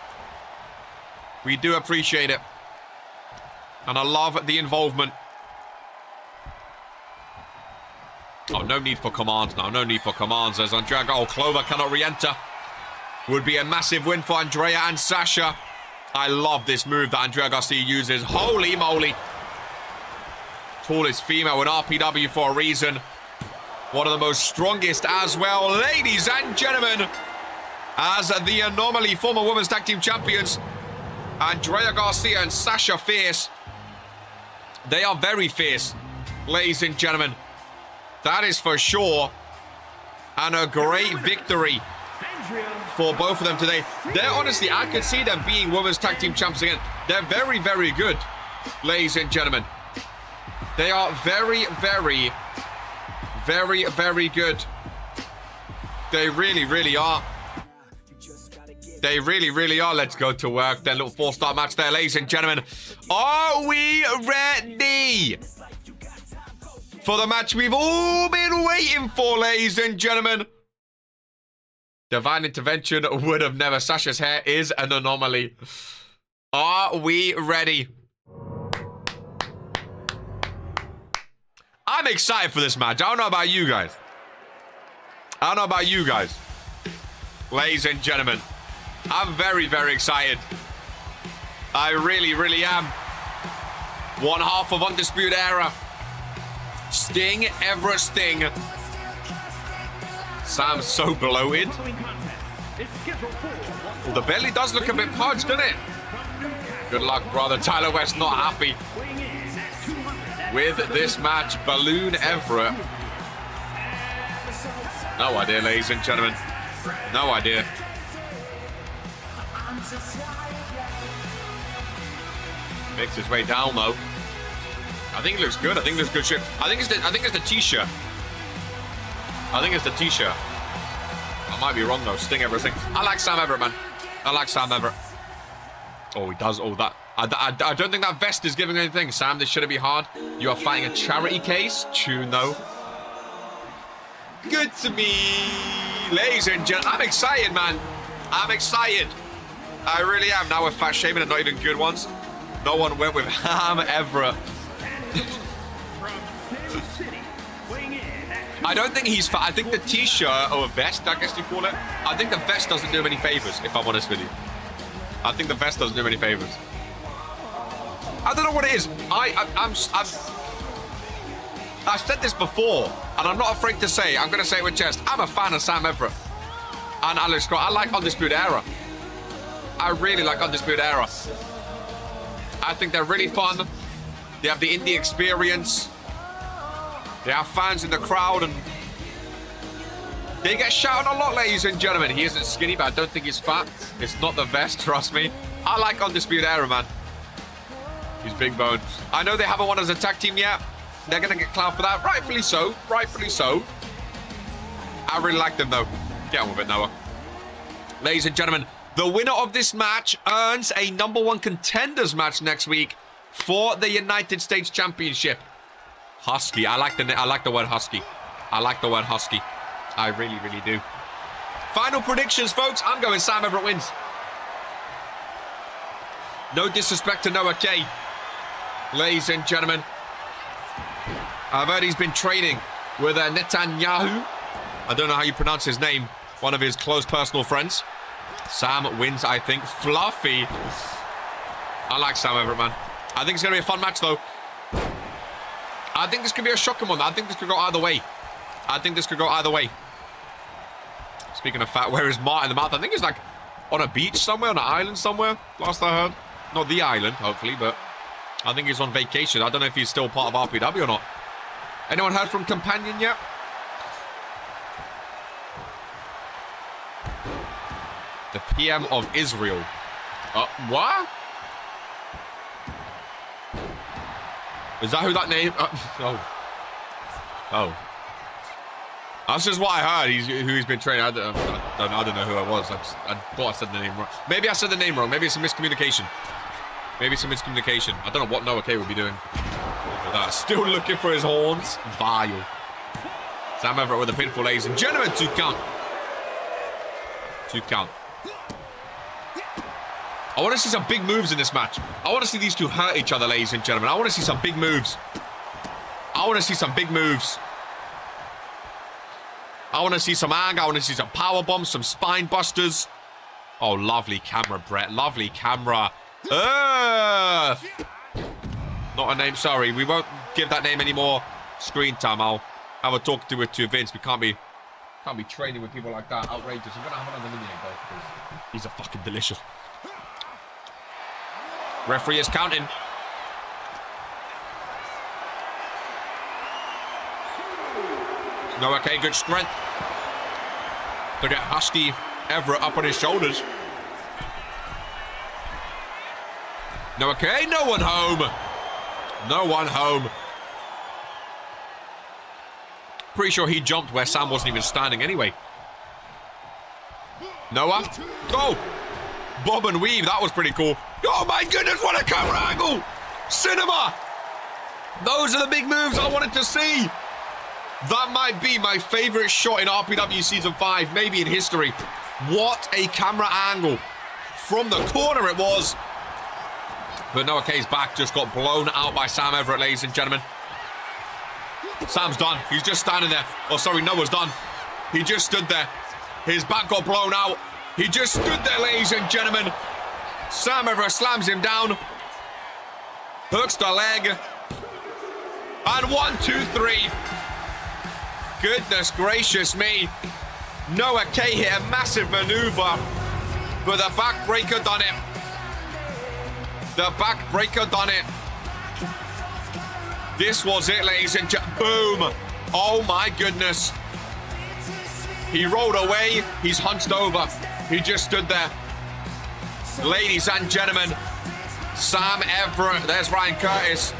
We do appreciate it. And I love the involvement. Oh, no need for commands now. No need for commands as Andrea... Oh, Clover cannot re-enter. Would be a massive win for Andrea and Sasha. I love this move that Andrea Garcia uses. Holy moly. Tallest female in RPW for a reason. One of the most strongest as well. Ladies and gentlemen, as the Anomaly former Women's Tag Team Champions, Andrea Garcia and Sasha Fierce. They are very fierce, ladies and gentlemen. That is for sure. And a great victory for both of them today. They're honestly, I could see them being Women's Tag Team Champs again. They're very, very good, ladies and gentlemen. They are very, very, very, very good. They really, really are. They really, really are. Let's go to work. Then little 4-star match there, ladies and gentlemen. Are we ready for the match we've all been waiting for, ladies and gentlemen? Divine Intervention would have never. Sasha's hair is an anomaly. Are we ready? I'm excited for this match. I don't know about you guys. I don't know about you guys. Ladies and gentlemen, I'm very, very excited. I really, really am. One half of Undisputed Era. Sting, Everett Sting. Sam's so bloated. Well, the belly does look a bit pudged, doesn't it? Good luck, brother. Tyler West not happy with this match. Balloon Everett. No idea, ladies and gentlemen. No idea. Makes his way down though. I think it looks good. I think it looks good shit. I think it's the t-shirt. I think it's the t-shirt. I might be wrong though. Sting everything. I like Sam Everett, man. I like Sam Everett. Oh, he does all that. I don't think that vest is giving anything. Sam, this shouldn't be hard. You are fighting a charity case. Tune though. Good to me. Ladies and gentlemen, I'm excited, man. I'm excited. I really am. Now we're fat shaming and not even good ones. No one went with Ham Everett. I don't think he's fat. I think the t-shirt or a vest, I guess you call it. I think the vest doesn't do him any favors, if I'm honest with you. I think the vest doesn't do him any favors. I don't know what it is. I've said this before, and I'm not afraid to say it. I'm going to say it with chest. I'm a fan of Sam Everett. And Alex Scott. I like Undisputed Era. I really like Undisputed Era. I think they're really fun. They have the indie experience. They have fans in the crowd, and they get shouted a lot, ladies and gentlemen. He isn't skinny, but I don't think he's fat. It's not the vest, trust me. I like Undisputed Era, man. He's big boned. I know they haven't won as a tag team yet. They're going to get clout for that. Rightfully so. Rightfully so. I really like them, though. Get on with it, Noah. Ladies and gentlemen, the winner of this match earns a #1 contenders match next week for the United States Championship. Husky. I like the word husky. I like the word husky. I really, really do. Final predictions, folks. I'm going Sam Everett wins. No disrespect to Noah K. Ladies and gentlemen, I've heard he's been training with Netanyahu. I don't know how you pronounce his name. One of his close personal friends. Sam wins, I think. Fluffy. I like Sam Everett, man. I think it's going to be a fun match, though. I think this could be a shocking one. I think this could go either way. I think this could go either way. Speaking of fat, where is Martin the Mouth? I think he's like on a beach somewhere, on an island somewhere, last I heard. Not the island, hopefully, but I think he's on vacation. I don't know if he's still part of RPW or not. Anyone heard from Companion yet? The PM of Israel. What? Is that who that name? Oh. That's just what I heard. Who he's been training. I don't know who it was. I thought I said the name wrong. Maybe I said the name wrong. Maybe it's a miscommunication. I don't know what Noah K would be doing with that. Still looking for his horns. Vile. Sam Everett with a pinfall, ladies and gentlemen. 2 count. 2 count. I want to see some big moves in this match. I want to see these two hurt each other, ladies and gentlemen. I want to see some big moves. I want to see some anger. I want to see some power bombs, some spine busters. Oh, lovely camera, Brett. Lovely camera. Earth. Not a name, sorry. We won't give that name any more screen time. I'll have a talk to Vince. We can't be training with people like that. Outrageous. I'm going to have another mini egg, though, because these are fucking delicious. Referee is counting. No, okay, good strength to get Husky Everett up on his shoulders. No, okay, no one home. No one home. Pretty sure he jumped where Sam wasn't even standing anyway. Noah, go. Bob and weave, that was pretty cool. Oh my goodness, what a camera angle! Cinema! Those are the big moves I wanted to see. That might be my favorite shot in RPW Season 5, maybe in history. What a camera angle. From the corner it was. But Noah K's back just got blown out by Sam Everett, ladies and gentlemen. Sam's done. He's just standing there. Oh, sorry, Noah's done. He just stood there. His back got blown out. He just stood there, ladies and gentlemen. Sam Everett slams him down. Hooks the leg. And 1, 2, 3. Goodness gracious me. Noah K hit a massive maneuver. But the backbreaker done it. The backbreaker done it. This was it, ladies and gentlemen. Boom. Oh my goodness. He rolled away. He's hunched over. He just stood there. Ladies and gentlemen, Sam Everett, there's Ryan Curtis,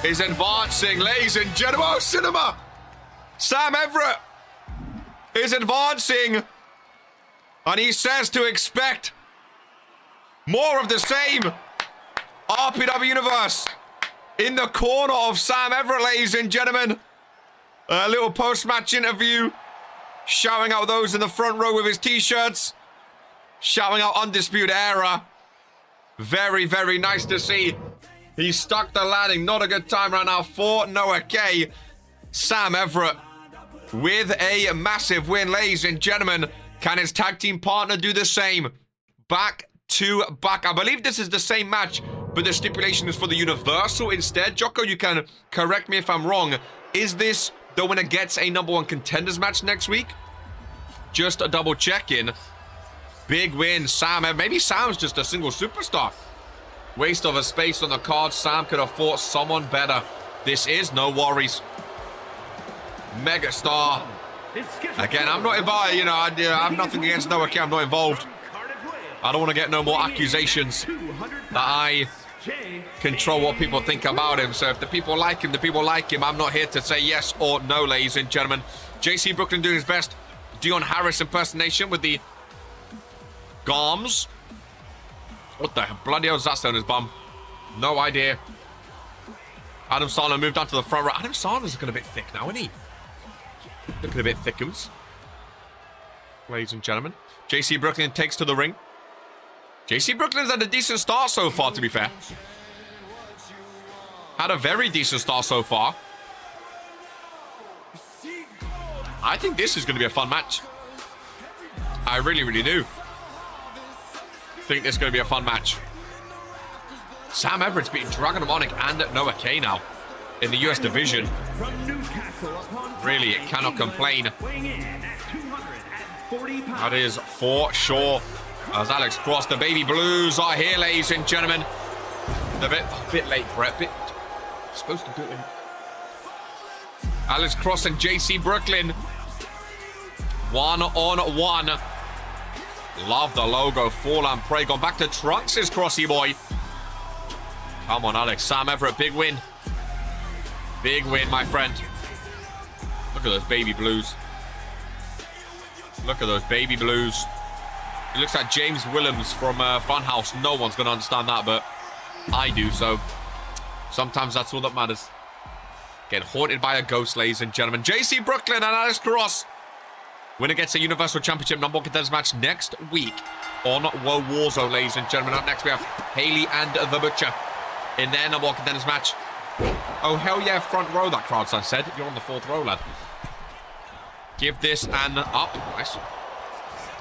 is advancing. Ladies and gentlemen, oh, cinema! Sam Everett is advancing. And he says to expect more of the same. RPW Universe in the corner of Sam Everett, ladies and gentlemen. A little post-match interview. Shouting out those in the front row with his t-shirts. Shouting out Undisputed Era. Very, very nice to see. He stuck the landing. Not a good time right now for Noah K. Sam Everett with a massive win, ladies and gentlemen. Can his tag team partner do the same? Back to back. I believe this is the same match, but the stipulation is for the Universal instead. Jocko, you can correct me if I'm wrong. Is this the winner gets a #1 contenders match next week? Just a double check-in. Big win, Sam. Maybe Sam's just a single superstar. Waste of a space on the card. Sam could have fought someone better. This is no worries. Megastar. Again, I'm not involved. You know, I have nothing against Noah K. I'm not involved. I don't want to get no more accusations that I control what people think about him. So if the people like him, the people like him. I'm not here to say yes or no, ladies and gentlemen. JC Brooklyn doing his best Dion Harris impersonation with the Garms. What the bloody hell is that on his bum? No idea. Adam Sandler moved down to the front row. Adam Sandler's looking a bit thick now, isn't he? Looking a bit thickums. Ladies and gentlemen. JC Brooklyn takes to the ring. JC Brooklyn's had a decent start so far, to be fair. Had a very decent start so far. I think this is going to be a fun match. I really, really do. Think this is going to be a fun match. Sam Everett's beating Dragonomonic and Noah K now in the US division. Really, it cannot complain. That is for sure. As Alex Cross, the Baby Blues are here, ladies and gentlemen. A bit late, Brett. Supposed to do it. Alex Cross and JC Brooklyn. 1-on-1. Love the logo. Fall and pray. Gone back to Trunks' Crossy boy. Come on, Alex. Sam Everett, big win. Big win, my friend. Look at those Baby Blues. Look at those Baby Blues. It looks like James Willems from Funhouse. No one's going to understand that, but I do, so sometimes that's all that matters. Getting haunted by a ghost, ladies and gentlemen. JC Brooklyn and Alex Cross. Winner gets a Universal Championship #1 contenders match next week on World Warzone, ladies and gentlemen. Up next, we have Haley and The Butcher in their #1 contenders match. Oh, hell yeah, front row, that crowd sign said. You're on the 4th row, lad. Give this an up. Nice.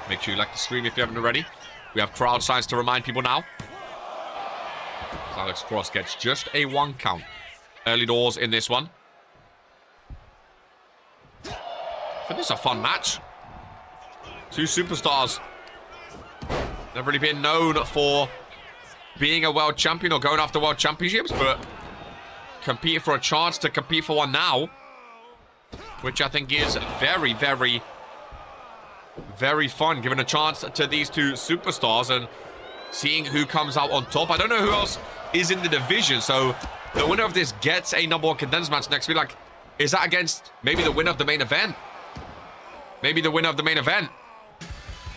Make sure you like the stream if you haven't already. We have crowd signs to remind people now. Alex Cross gets just a 1 count. Early doors in this one. I think this is a fun match. 2 superstars. Never really been known for being a world champion or going after world championships, but competing for a chance to compete for one now, which I think is very, very, very fun, giving a chance to these 2 superstars and seeing who comes out on top. I don't know who else is in the division, so the winner of this gets a #1 contenders match next week. Like, is that against maybe the winner of the main event? Maybe the winner of the main event.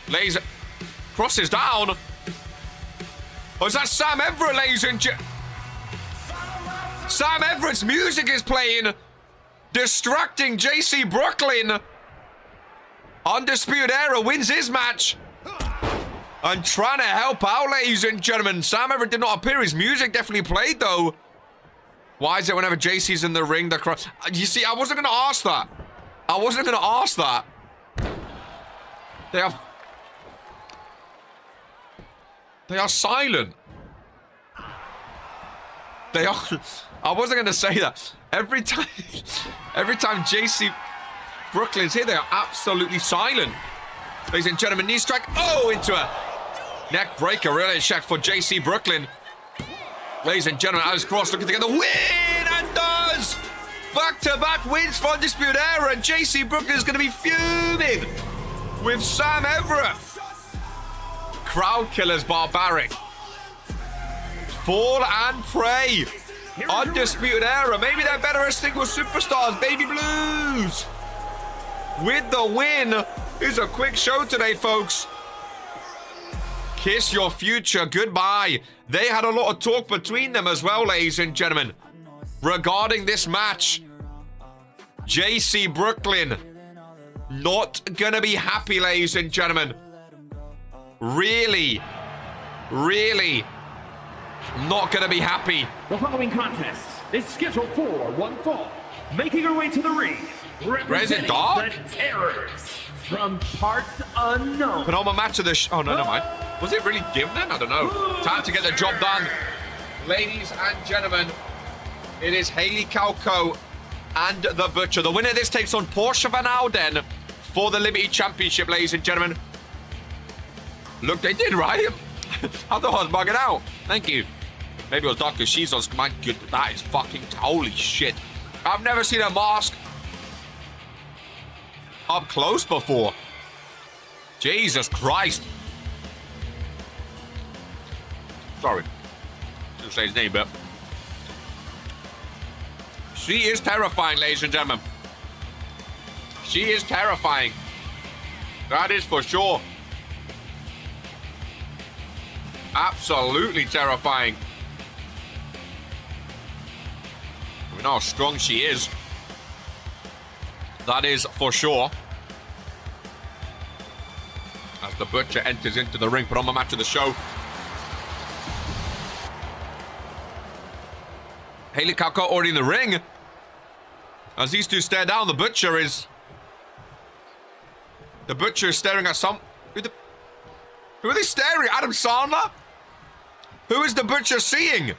Ladies, crosses down. Oh, is that Sam Everett, ladies and gentlemen? Sam Everett's music is playing, distracting JC Brooklyn. Undisputed Era wins his match. I'm trying to help out, ladies and gentlemen. Sam Everett did not appear. His music definitely played, though. Why is it whenever JC's in the ring, the cross? You see, I wasn't going to ask that. I wasn't going to ask that. They are silent. They are. I wasn't going to say that. Every time JC Brooklyn's here, they are absolutely silent. Ladies and gentlemen, knee strike. Oh, into a neck breaker. Really check for JC Brooklyn. Ladies and gentlemen, Alex Cross looking to get the win and does. Back-to-back wins for Undisputed Era, and JC Brooklyn is going to be fuming with Sam Everett. Crowd killers, barbaric. Fall and pray. Undisputed Era. Maybe they're better as single superstars. Baby Blues with the win. Here's a quick show today, folks. Kiss your future goodbye. They had a lot of talk between them as well, ladies and gentlemen, regarding this match. JC Brooklyn not gonna be happy, ladies and gentlemen. Really not gonna be happy. The following contest is scheduled for one fall. Making her way to the ring, representing Dog? the Terrors from parts unknown. Put on my match of the oh, no, never mind. Was it really dim then? I don't know. Time to get the job done. Ladies and gentlemen, it is Haley CAW and the Butcher. The winner of this takes on Portia Van Alden for the Liberty Championship, ladies and gentlemen. Look, they did, right? I thought I was bugging out. Thank you. Maybe it was Dr. Shizos. My good, that is fucking, holy shit. I've never seen a mask up close before. Jesus Christ. Sorry. Didn't say his name, but she is terrifying, ladies and gentlemen. She is terrifying. That is for sure. Absolutely terrifying. We know how strong she is. That is for sure. As the Butcher enters into the ring, put on my match of the show. Haley CAW already in the ring. As these two stare down, the Butcher is staring at some. Who are they staring? Adam Sandler? Who is the Butcher seeing?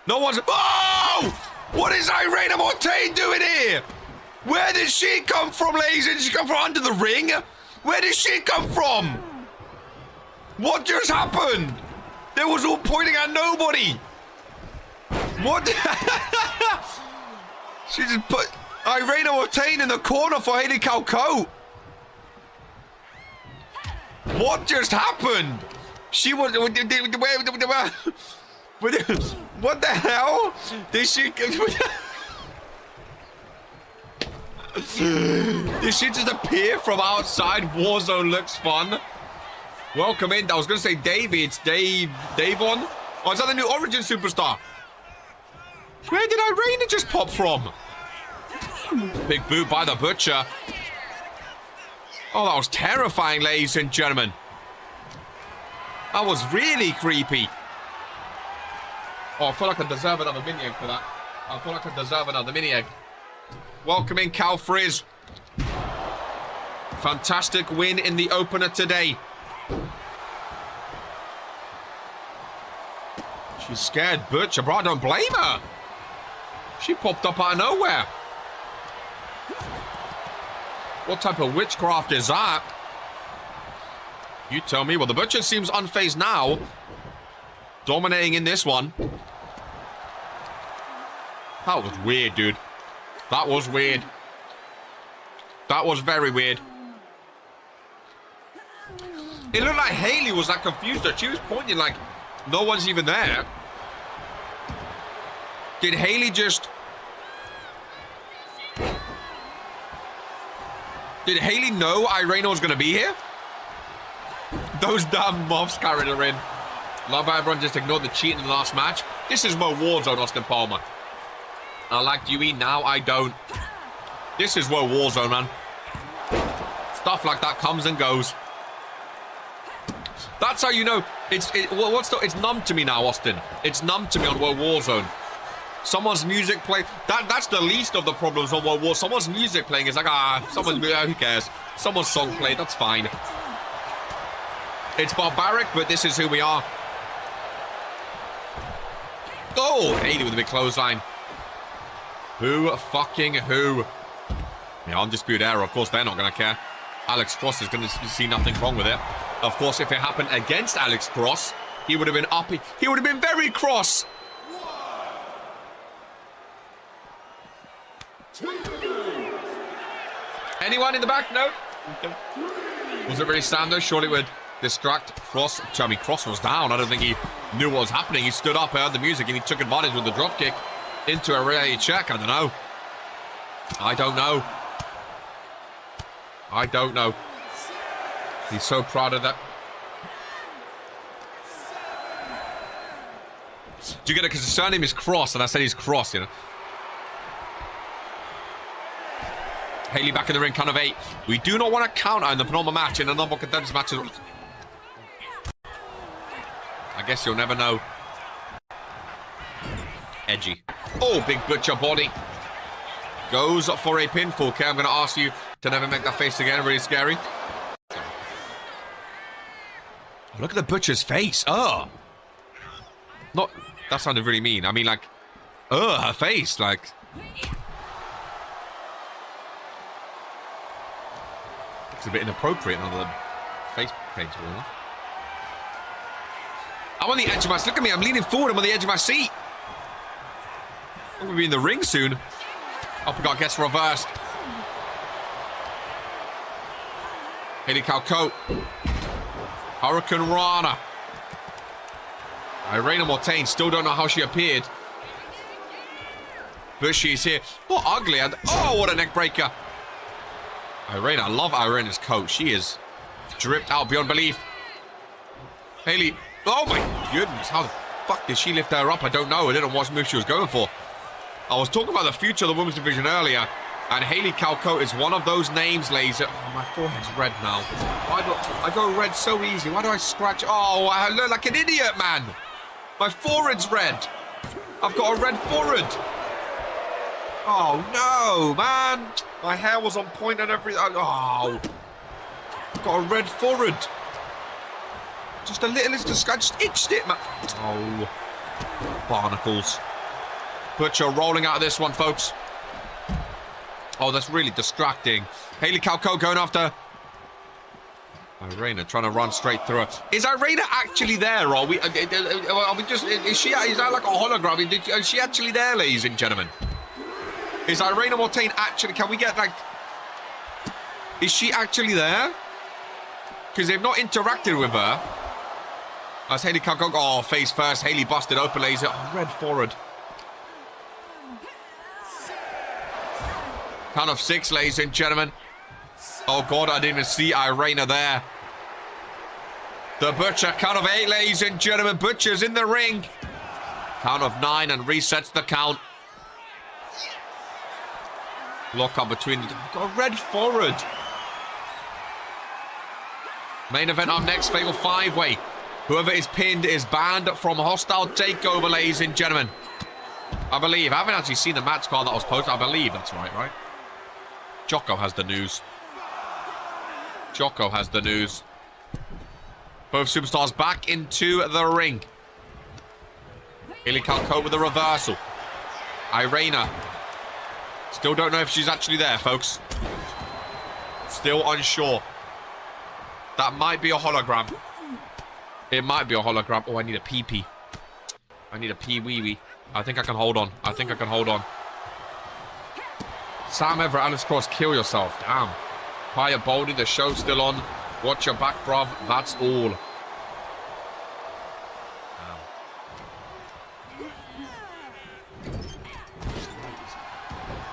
No one's. Oh! What is Irene Mortain doing here? Where did she come from, ladies? Did she come from under the ring? Where did she come from? What just happened? They was all pointing at nobody. What? She just put Irene Mortain in the corner for Haley CAW. What just happened? She was. What the hell? Did she? Did she just appear from outside? Warzone looks fun. Welcome in. I was going to say Davey. It's Davon. Oh, is that the new Origin superstar? Where did Irene just pop from? Big boot by the Butcher. Oh, that was terrifying, ladies and gentlemen. That was really creepy. Oh, I feel like I deserve another mini egg for that. I feel like I deserve another mini egg. Welcome in, Cal Frizz. Fantastic win in the opener today. She's scared, Butcher, bro. I don't blame her. She popped up out of nowhere. What type of witchcraft is that? You tell me. Well, the Butcher seems unfazed now. Dominating in this one. That was weird, dude. That was weird. That was very weird. It looked like Haley was like confused. She was pointing like no one's even there. Did Haley just... Did Haley know Irene was going to be here? Those damn moths carried her in. Love how everyone just ignored the cheating in the last match. This is more Warzone, Austin Palmer. I like Dewey, now I don't. This is more Warzone, man. Stuff like that comes and goes. That's how you know. It's numb to me now, Austin. It's numb to me on World Warzone. Someone's music playing. That's the least of the problems on World War. Someone's music playing. It's like, who cares? Someone's song played. That's fine. It's barbaric, but this is who we are. Oh, Haley with a big clothesline. Who? Yeah, undisputed era. Of course, they're not going to care. Alex Cross is going to see nothing wrong with it. Of course, if it happened against Alex Cross, he would have been uppy. He would have been very cross. Anyone in the back? No? Was it really stand though? Surely it would distract Cross. I mean, Cross was down. I don't think he knew what was happening. He stood up, heard the music, and he took advantage with the drop kick into a rear check. I don't know. I don't know. He's so proud of that. Do you get it? Because his surname is Cross, and I said he's Cross, you know. Haley back in the ring, count of 8. We do not want to counter in the penultimate match in a number of contenders matches. I guess you'll never know. Edgy. Oh, big butcher body. Goes for a pinfall. Okay, I'm going to ask you to never make that face again. Really scary. Oh, look at the butcher's face. Oh. Not... That sounded really mean. I mean, like... her face. Like... It's a bit inappropriate on the face paint. I'm on the edge of my... Look at me. I'm leaning forward. I'm on the edge of my seat. I'm going to be in the ring soon. Uppercut gets reversed. Haley CAW. Hurricane Rana. Irene Mortain. Still don't know how she appeared. But she's here. Oh, ugly. Oh, what a neck breaker. Irene. I love Irene's coat. She is dripped out beyond belief. Haley. Oh, my goodness. How the fuck did she lift her up? I don't know. I didn't know what move she was going for. I was talking about the future of the women's division earlier, and Haley CAW is one of those names, ladies. Oh, my forehead's red now. Why do I go red so easy? Why do I scratch? Oh, I look like an idiot, man. My forehead's red. I've got a red forehead. Oh, no, man. My hair was on point and everything. Oh. I've got a red forehead. Just a little, I just itched it, man. Oh. Barnacles. Butcher rolling out of this one, folks. Oh, that's really distracting. Haley CAW going after Irena, trying to run straight through her. Is Irena actually there? Or are we just? Is that like a hologram? Is she actually there, ladies and gentlemen? Is Irene Mortain actually? Can we get like? Is she actually there? Because they've not interacted with her. As Haley CAW. Oh, face first. Haley busted open, laser. Oh, red forward. Count of 6, ladies and gentlemen. Oh, God, I didn't even see Irena there. The Butcher, count of 8, ladies and gentlemen. Butcher's in the ring. Count of 9 and resets the count. Lock up between the... Got a red forward. Main event up next, Fatal 5-Way. Whoever is pinned is banned from Hostile Takeover, ladies and gentlemen. I believe. I haven't actually seen the match card that was posted. I believe that's right? Jocko has the news. Jocko has the news. Both superstars back into the ring. Haley CAW with a reversal. Irena. Still don't know if she's actually there, folks. Still unsure. That might be a hologram. It might be a hologram. Oh, I need a pee-pee. I need a pee-wee-wee. I think I can hold on. Sam Everett, Alex Cross, kill yourself. Damn. Paya Boldy, the show's still on. Watch your back, bruv. That's all.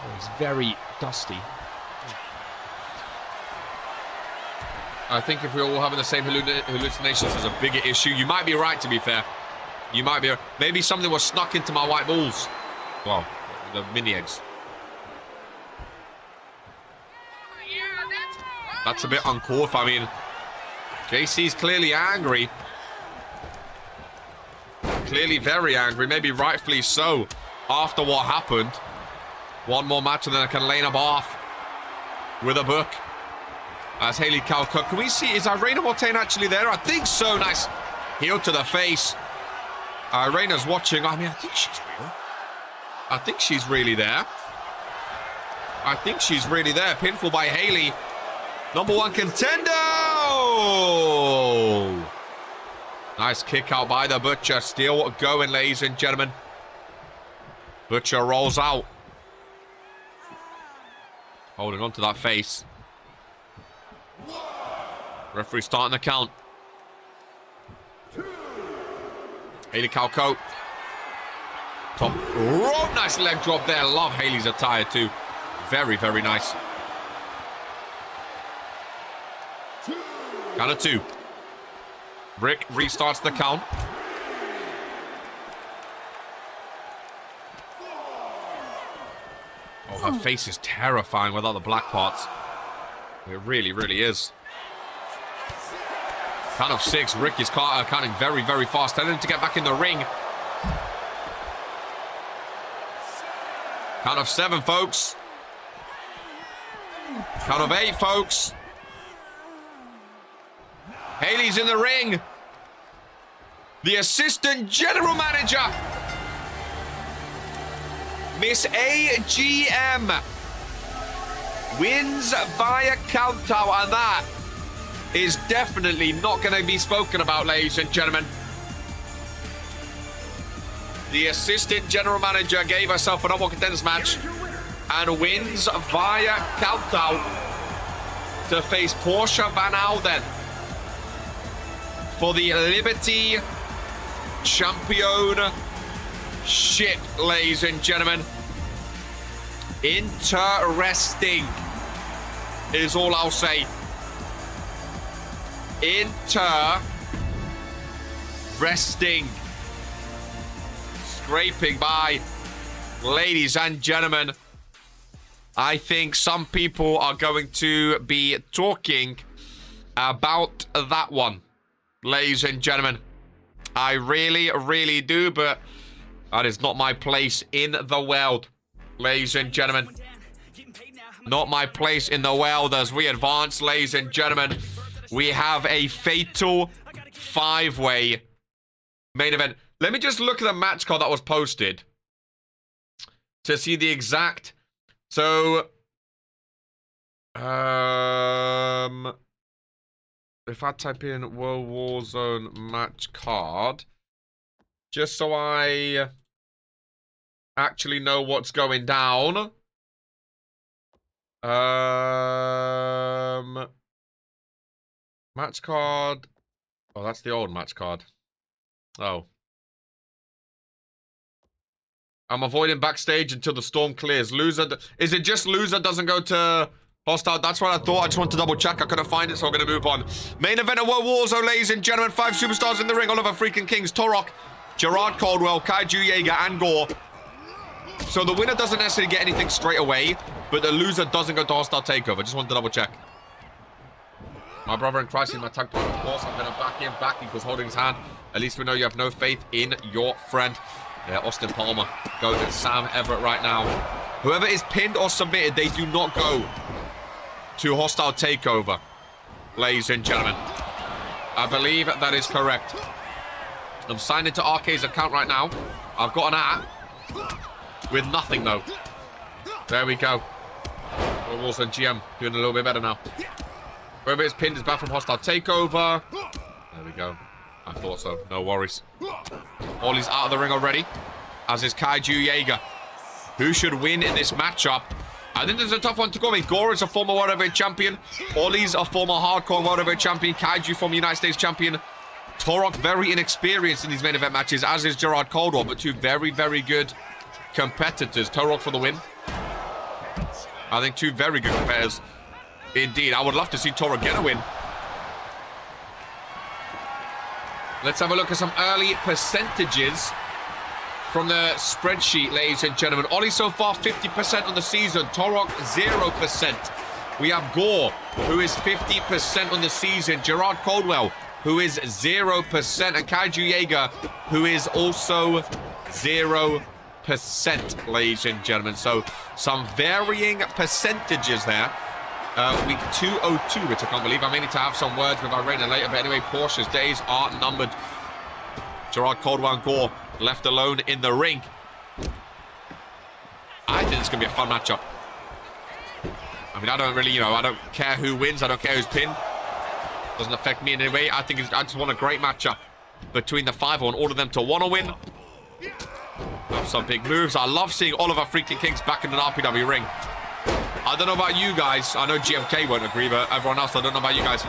Oh, it's very dusty. I think if we're all having the same hallucinations, there's a bigger issue. You might be right, to be fair. You might be... Maybe something was snuck into my white balls. Well, the mini eggs. That's a bit uncalled for. I mean, JC's clearly angry. Clearly very angry. Maybe rightfully so. after what happened. One more match and then I can lane up off with a book. As Haley CAW cut. Can we see, is Irena Mortain actually there? I think so. Nice heel to the face. Irena's watching. I mean, I think she's real. I think she's really there. I think she's really there. Pinfall by Haley. Number 1 contender. Oh! Nice kick out by the Butcher. Still going, ladies and gentlemen. Butcher rolls out. Holding on to that face. Referee starting the count. Haley CAW coat. Top rope. Nice leg drop there. Love Haley's attire too. Very, very nice. Count of 2. Rick restarts the count. Oh, her face is terrifying without the black parts. It really, really is. Count of 6. Rick is counting very, very fast. Telling him to get back in the ring. Count of 7, folks. Count of 8, folks. Haley's in the ring. The assistant general manager, Miss AGM, wins via countout, and that is definitely not going to be spoken about, ladies and gentlemen. The assistant general manager gave herself an number 1 contenders match and wins via countout to face Portia Van Alden for the Liberty Championship, ladies and gentlemen. Interesting is all I'll say. Interesting. Scraping by, ladies and gentlemen. I think some people are going to be talking about that one, ladies and gentlemen. I really, really do, but that is not my place in the world, ladies and gentlemen. Not my place in the world as we advance, ladies and gentlemen. We have a fatal 5-way main event. Let me just look at the match card that was posted to see the exact. So, if I type in World Warzone match card, just so I actually know what's going down. Match card. Oh, that's the old match card. Oh. I'm avoiding backstage until the storm clears. Loser. Is it just loser doesn't go to hostile? That's what I thought. I just want to double check. I couldn't find it, so I'm going to move on. Main event of World Warzone, ladies and gentlemen. 5 superstars in the ring. Oliver freaking Kings. Torok, Gerard Caldwell, Kaiju Yeager, and Gore. So the winner doesn't necessarily get anything straight away, but the loser doesn't go to hostile takeover. Just wanted to double check. My brother in Christ is my tag partner, of course. I'm going to back him. Back equals holding his hand. At least we know you have no faith in your friend. Austin Palmer going to Sam Everett right now. Whoever is pinned or submitted, they do not go to hostile takeover, ladies and gentlemen. I believe that is correct. I'm signed into RK's account right now. I've got an app with nothing, though. There we go. Also GM doing a little bit better now. Whoever is pinned is back from hostile takeover. There we go. I thought so. No worries. Ollie's out of the ring already, as is Kaiju Yeager. Who should win in this matchup? I think there's a tough one to go. I mean, Gore is a former World Heavyweight Champion. Ollie's a former Hardcore World Heavyweight Champion. Kaiju, former United States Champion. Torok, very inexperienced in these main event matches, as is Gerard Caldwell, but two very, very good competitors. Torok for the win. I think two very good competitors. Indeed, I would love to see Torok get a win. Let's have a look at some early percentages from the spreadsheet, ladies and gentlemen. Ollie so far 50% on the season. Torok 0%. We have Gore, who is 50% on the season. Gerard Caldwell, who is 0%. And Kaiju Yeager, who is also 0%. ladies and gentlemen. So some varying percentages there. Week 202, which I can't believe. I may need to have some words with Irene later. But anyway, Porsche's days are numbered. Gerard Caldwell and Gore left alone in the ring. I think it's going to be a fun matchup. I mean, I don't really, I don't care who wins. I don't care who's pinned. Doesn't affect me in any way. I just want a great matchup between the five. I want all of them to want to win. Have some big moves. I love seeing Oliver freaking Kings back in an RPW ring. I don't know about you guys. I know GMK won't agree, but everyone else, I don't know about you guys.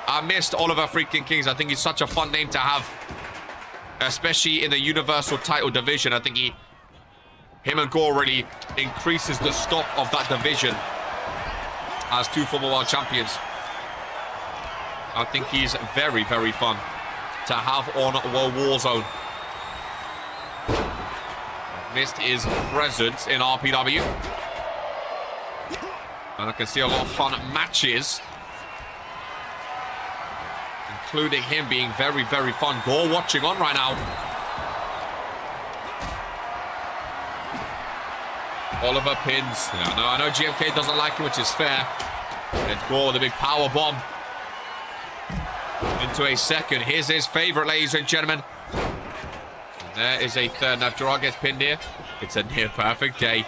I missed Oliver freaking Kings. I think he's such a fun name to have, especially in the Universal title division. I think him and Gore really increases the stock of that division as two former world champions. I think he's very, very fun to have on World Warzone. Missed his presence in RPW. And I can see a lot of fun matches, including him being very, very fun. Gore watching on right now. Oliver pins. Yeah, I know GMK doesn't like it, which is fair. It's Gore with a big power bomb. Into a second. Here's his favorite, ladies and gentlemen. And there is a third. Now, Gerard gets pinned here. It's a near perfect day.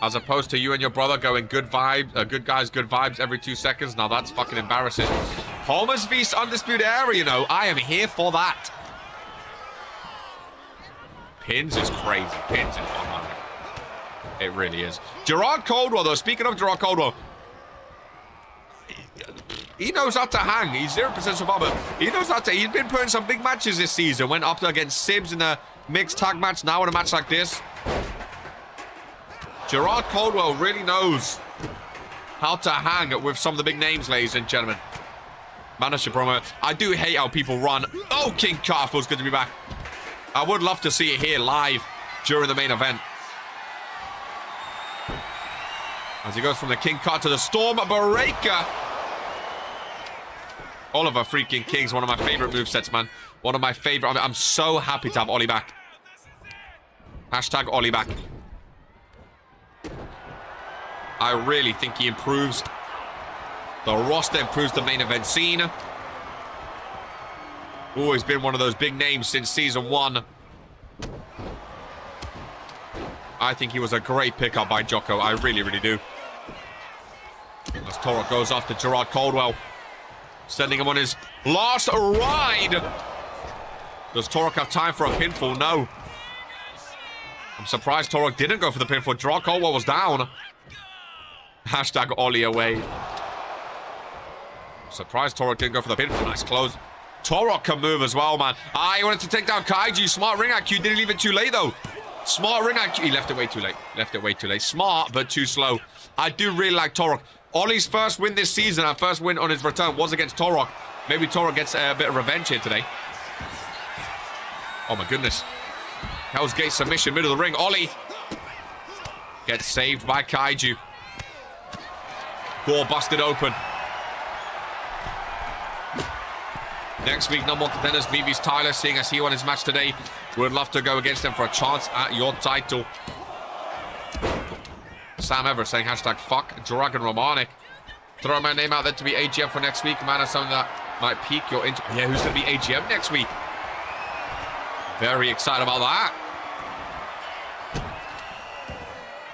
As opposed to you and your brother going good vibes, good guys, good vibes every 2 seconds. Now, that's fucking embarrassing. Homers vs. Undisputed Era, I am here for that. Pins is crazy. Pins is fun, man. It really is. Gerard Caldwell, though. Speaking of Gerard Caldwell, he knows how to hang. He's 0% survivor. He knows how to. He's been putting some big matches this season. Went up against Sibs in a mixed tag match. Now in a match like this. Gerard Caldwell really knows how to hang with some of the big names, ladies and gentlemen. Manager promo. I do hate how people run. Oh, King Car feels good to be back. I would love to see it here live during the main event. As he goes from the King Car to the Storm Breaker. Oliver freaking Kings, one of my favorite movesets, man. One of my favorite. I'm so happy to have Ollie back. Hashtag Ollie back. I really think he improves the roster, improves the main event scene. Always been one of those big names since season 1. I think he was a great pickup by Jocko. I really, really do. As Torok goes after Gerard Caldwell, sending him on his last ride. Does Torok have time for a pinfall? No. I'm surprised Torok didn't go for the pinfall. Gerard Caldwell was down. Hashtag Ollie away. Surprised Torok didn't go for the pinfall. Nice close. Torok can move as well, man. He wanted to take down Kaiju. Smart ring IQ. Didn't leave it too late, though. Smart ring IQ. He left it way too late. Left it way too late. Smart, but too slow. I do really like Torok. Ollie's first win this season, and first win on his return, was against Torok. Maybe Torok gets a bit of revenge here today. Oh, my goodness. Hell's Gate submission, middle of the ring. Ollie gets saved by Kaiju. Gore busted open. Next week, number 1 contenders, BB's Tyler, seeing as he won his match today. Would love to go against him for a chance at your title. Sam Everett saying hashtag fuck Dragon Romanik. Throw my name out there to be AGM for next week. Man, that's something that might pique your interest. Yeah, who's going to be AGM next week? Very excited about that.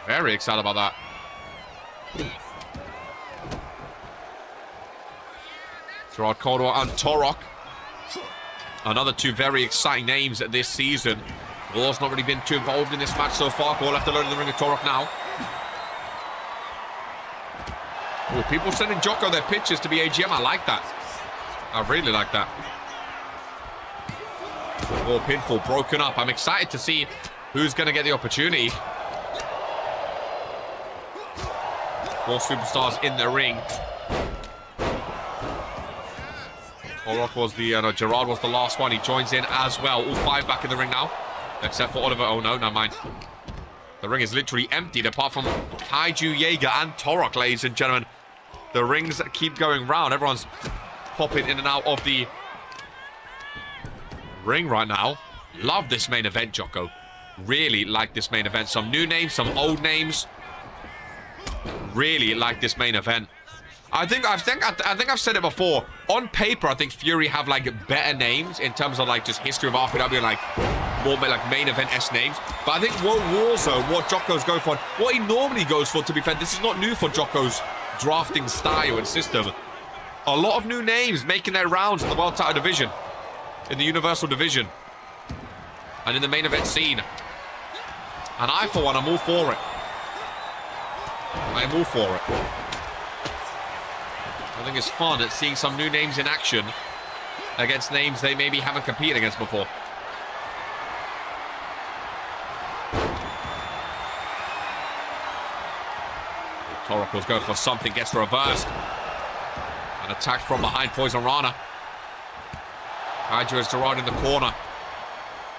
Very excited about that. Gerard Caldwell and Torok. Another 2 very exciting names this season. Gore's not really been too involved in this match so far. Gore left alone in the ring with Torok now. Oh, people sending Jocko their pictures to be AGM. I like that. I really like that. Oh, pinfall broken up. I'm excited to see who's going to get the opportunity. 4 superstars in the ring. Torok was the, Gerard was the last one. He joins in as well. All 5 back in the ring now. Except for Oliver. Oh, no, never mind. The ring is literally emptied apart from Kaiju, Jaeger, and Torok, ladies and gentlemen. The rings keep going round. Everyone's popping in and out of the ring right now. Love this main event, Jocko. Really like this main event. Some new names, some old names. Really like this main event. I think I've said it before. On paper, I think Fury have like better names in terms of like just history of RPW and like more like main event-esque names. But I think what Warzone, what Jocko's going for, what he normally goes for, to be fair, this is not new for Jocko's drafting style and system. A lot of new names making their rounds in the World Title Division, in the Universal Division, and in the main event scene. And I, for one, I'm all for it. I am all for it. I think it's fun at seeing some new names in action against names they maybe haven't competed against before. Torok was going for something, gets reversed. An attack from behind Poison Rana. Kaiju has Gerard in the corner.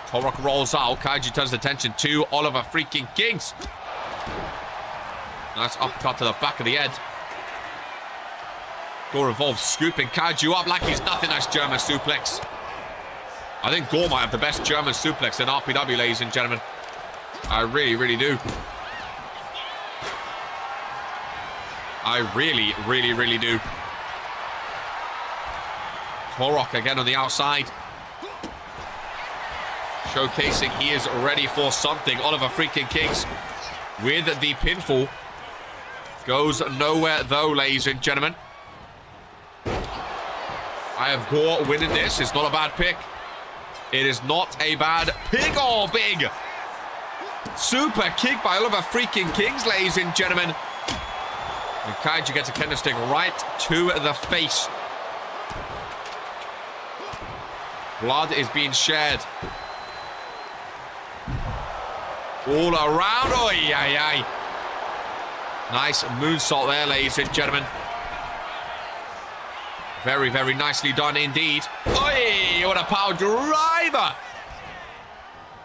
Torok rolls out. Kaiju turns attention to Oliver freaking Kings. Nice uppercut to the back of the head. Gore involved, scooping Kaiju up like he's nothing. Nice German suplex. I think Gore might have the best German suplex in RPW, ladies and gentlemen. I really, really do. I really, really, really do. Torok again on the outside. Showcasing he is ready for something. Oliver freaking Kings with the pinfall. Goes nowhere though, ladies and gentlemen. I have Gore winning this. It's not a bad pick. It is not a bad pick. Oh, big. Super kick by Oliver freaking Kings, ladies and gentlemen. And Kaiju gets a kendo stick right to the face. Blood is being shared all around. Oh, yeah. Nice moonsault there, ladies and gentlemen. Very, very nicely done indeed. Oi, what a power driver.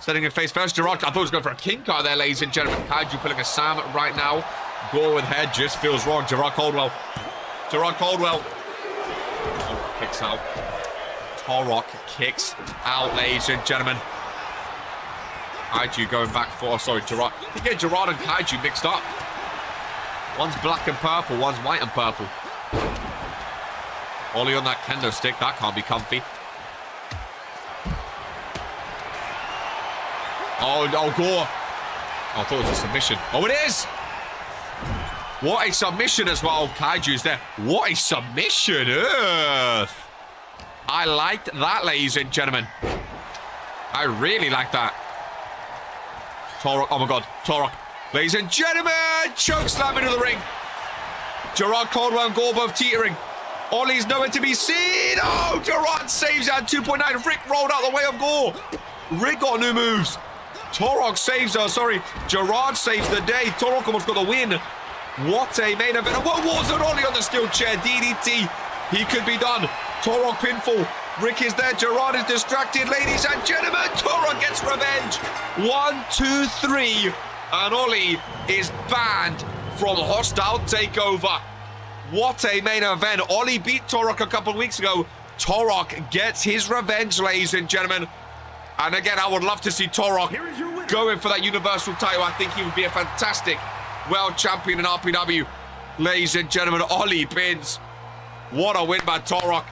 Setting in face first, Gerard. I thought he was going for a king card there, ladies and gentlemen. Kaiju pulling a Sam right now. Gore with head just feels wrong. Gerard Caldwell. Oh, kicks out. Torok kicks out, ladies and gentlemen. Kaiju going back for, Gerard. You get Gerard and Kaiju mixed up. One's black and purple, one's white and purple. Ollie on that kendo stick, that can't be comfy. Oh, Gore. Oh, I thought it was a submission. Oh, it is! What a submission as well. Kaiju's there. What a submission. Earth. I liked that, ladies and gentlemen. I really like that. Torok. Oh, my God. Torok. Ladies and gentlemen, choke slam into the ring. Gerard Caldwell and Gore both teetering. Ollie's nowhere to be seen. Oh, Gerard saves at 2.9. Rick rolled out the way of Gore. Rick got new moves. Torok saves her. Gerard saves the day. Torok almost got the win. What a main event. What was it? Ollie on the steel chair. DDT. He could be done. Torok pinfall. Rick is there. Gerard is distracted. Ladies and gentlemen, Torok gets revenge. 1, 2, 3. And Ollie is banned from Hostile Takeover. What a main event. Ollie beat Torok a couple of weeks ago. Torok gets his revenge, ladies and gentlemen. And again, I would love to see Torok going for that Universal title. I think he would be a fantastic world champion in RPW. Ladies and gentlemen, Ollie pins. What a win by Torok.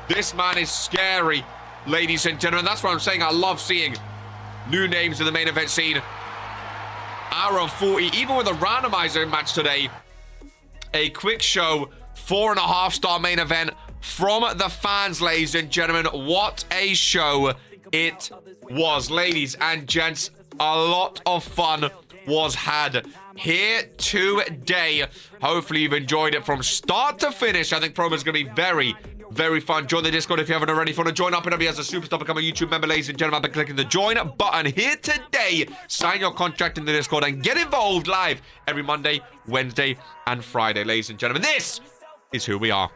This man is scary, ladies and gentlemen. That's what I'm saying. I love seeing new names in the main event scene. Hour of 40, even with a randomizer match today. A quick show, 4.5-star main event from the fans, ladies and gentlemen. What a show it was, ladies and gents. A lot of fun was had here today. Hopefully you've enjoyed it from start to finish. I think promo's going to be very, very fun. Join the Discord if you haven't already. If you want to join RPW as a superstar, become a YouTube member, ladies and gentlemen, by clicking the join button here today. Sign your contract in the Discord and get involved live every Monday, Wednesday, and Friday, ladies and gentlemen. This is who we are.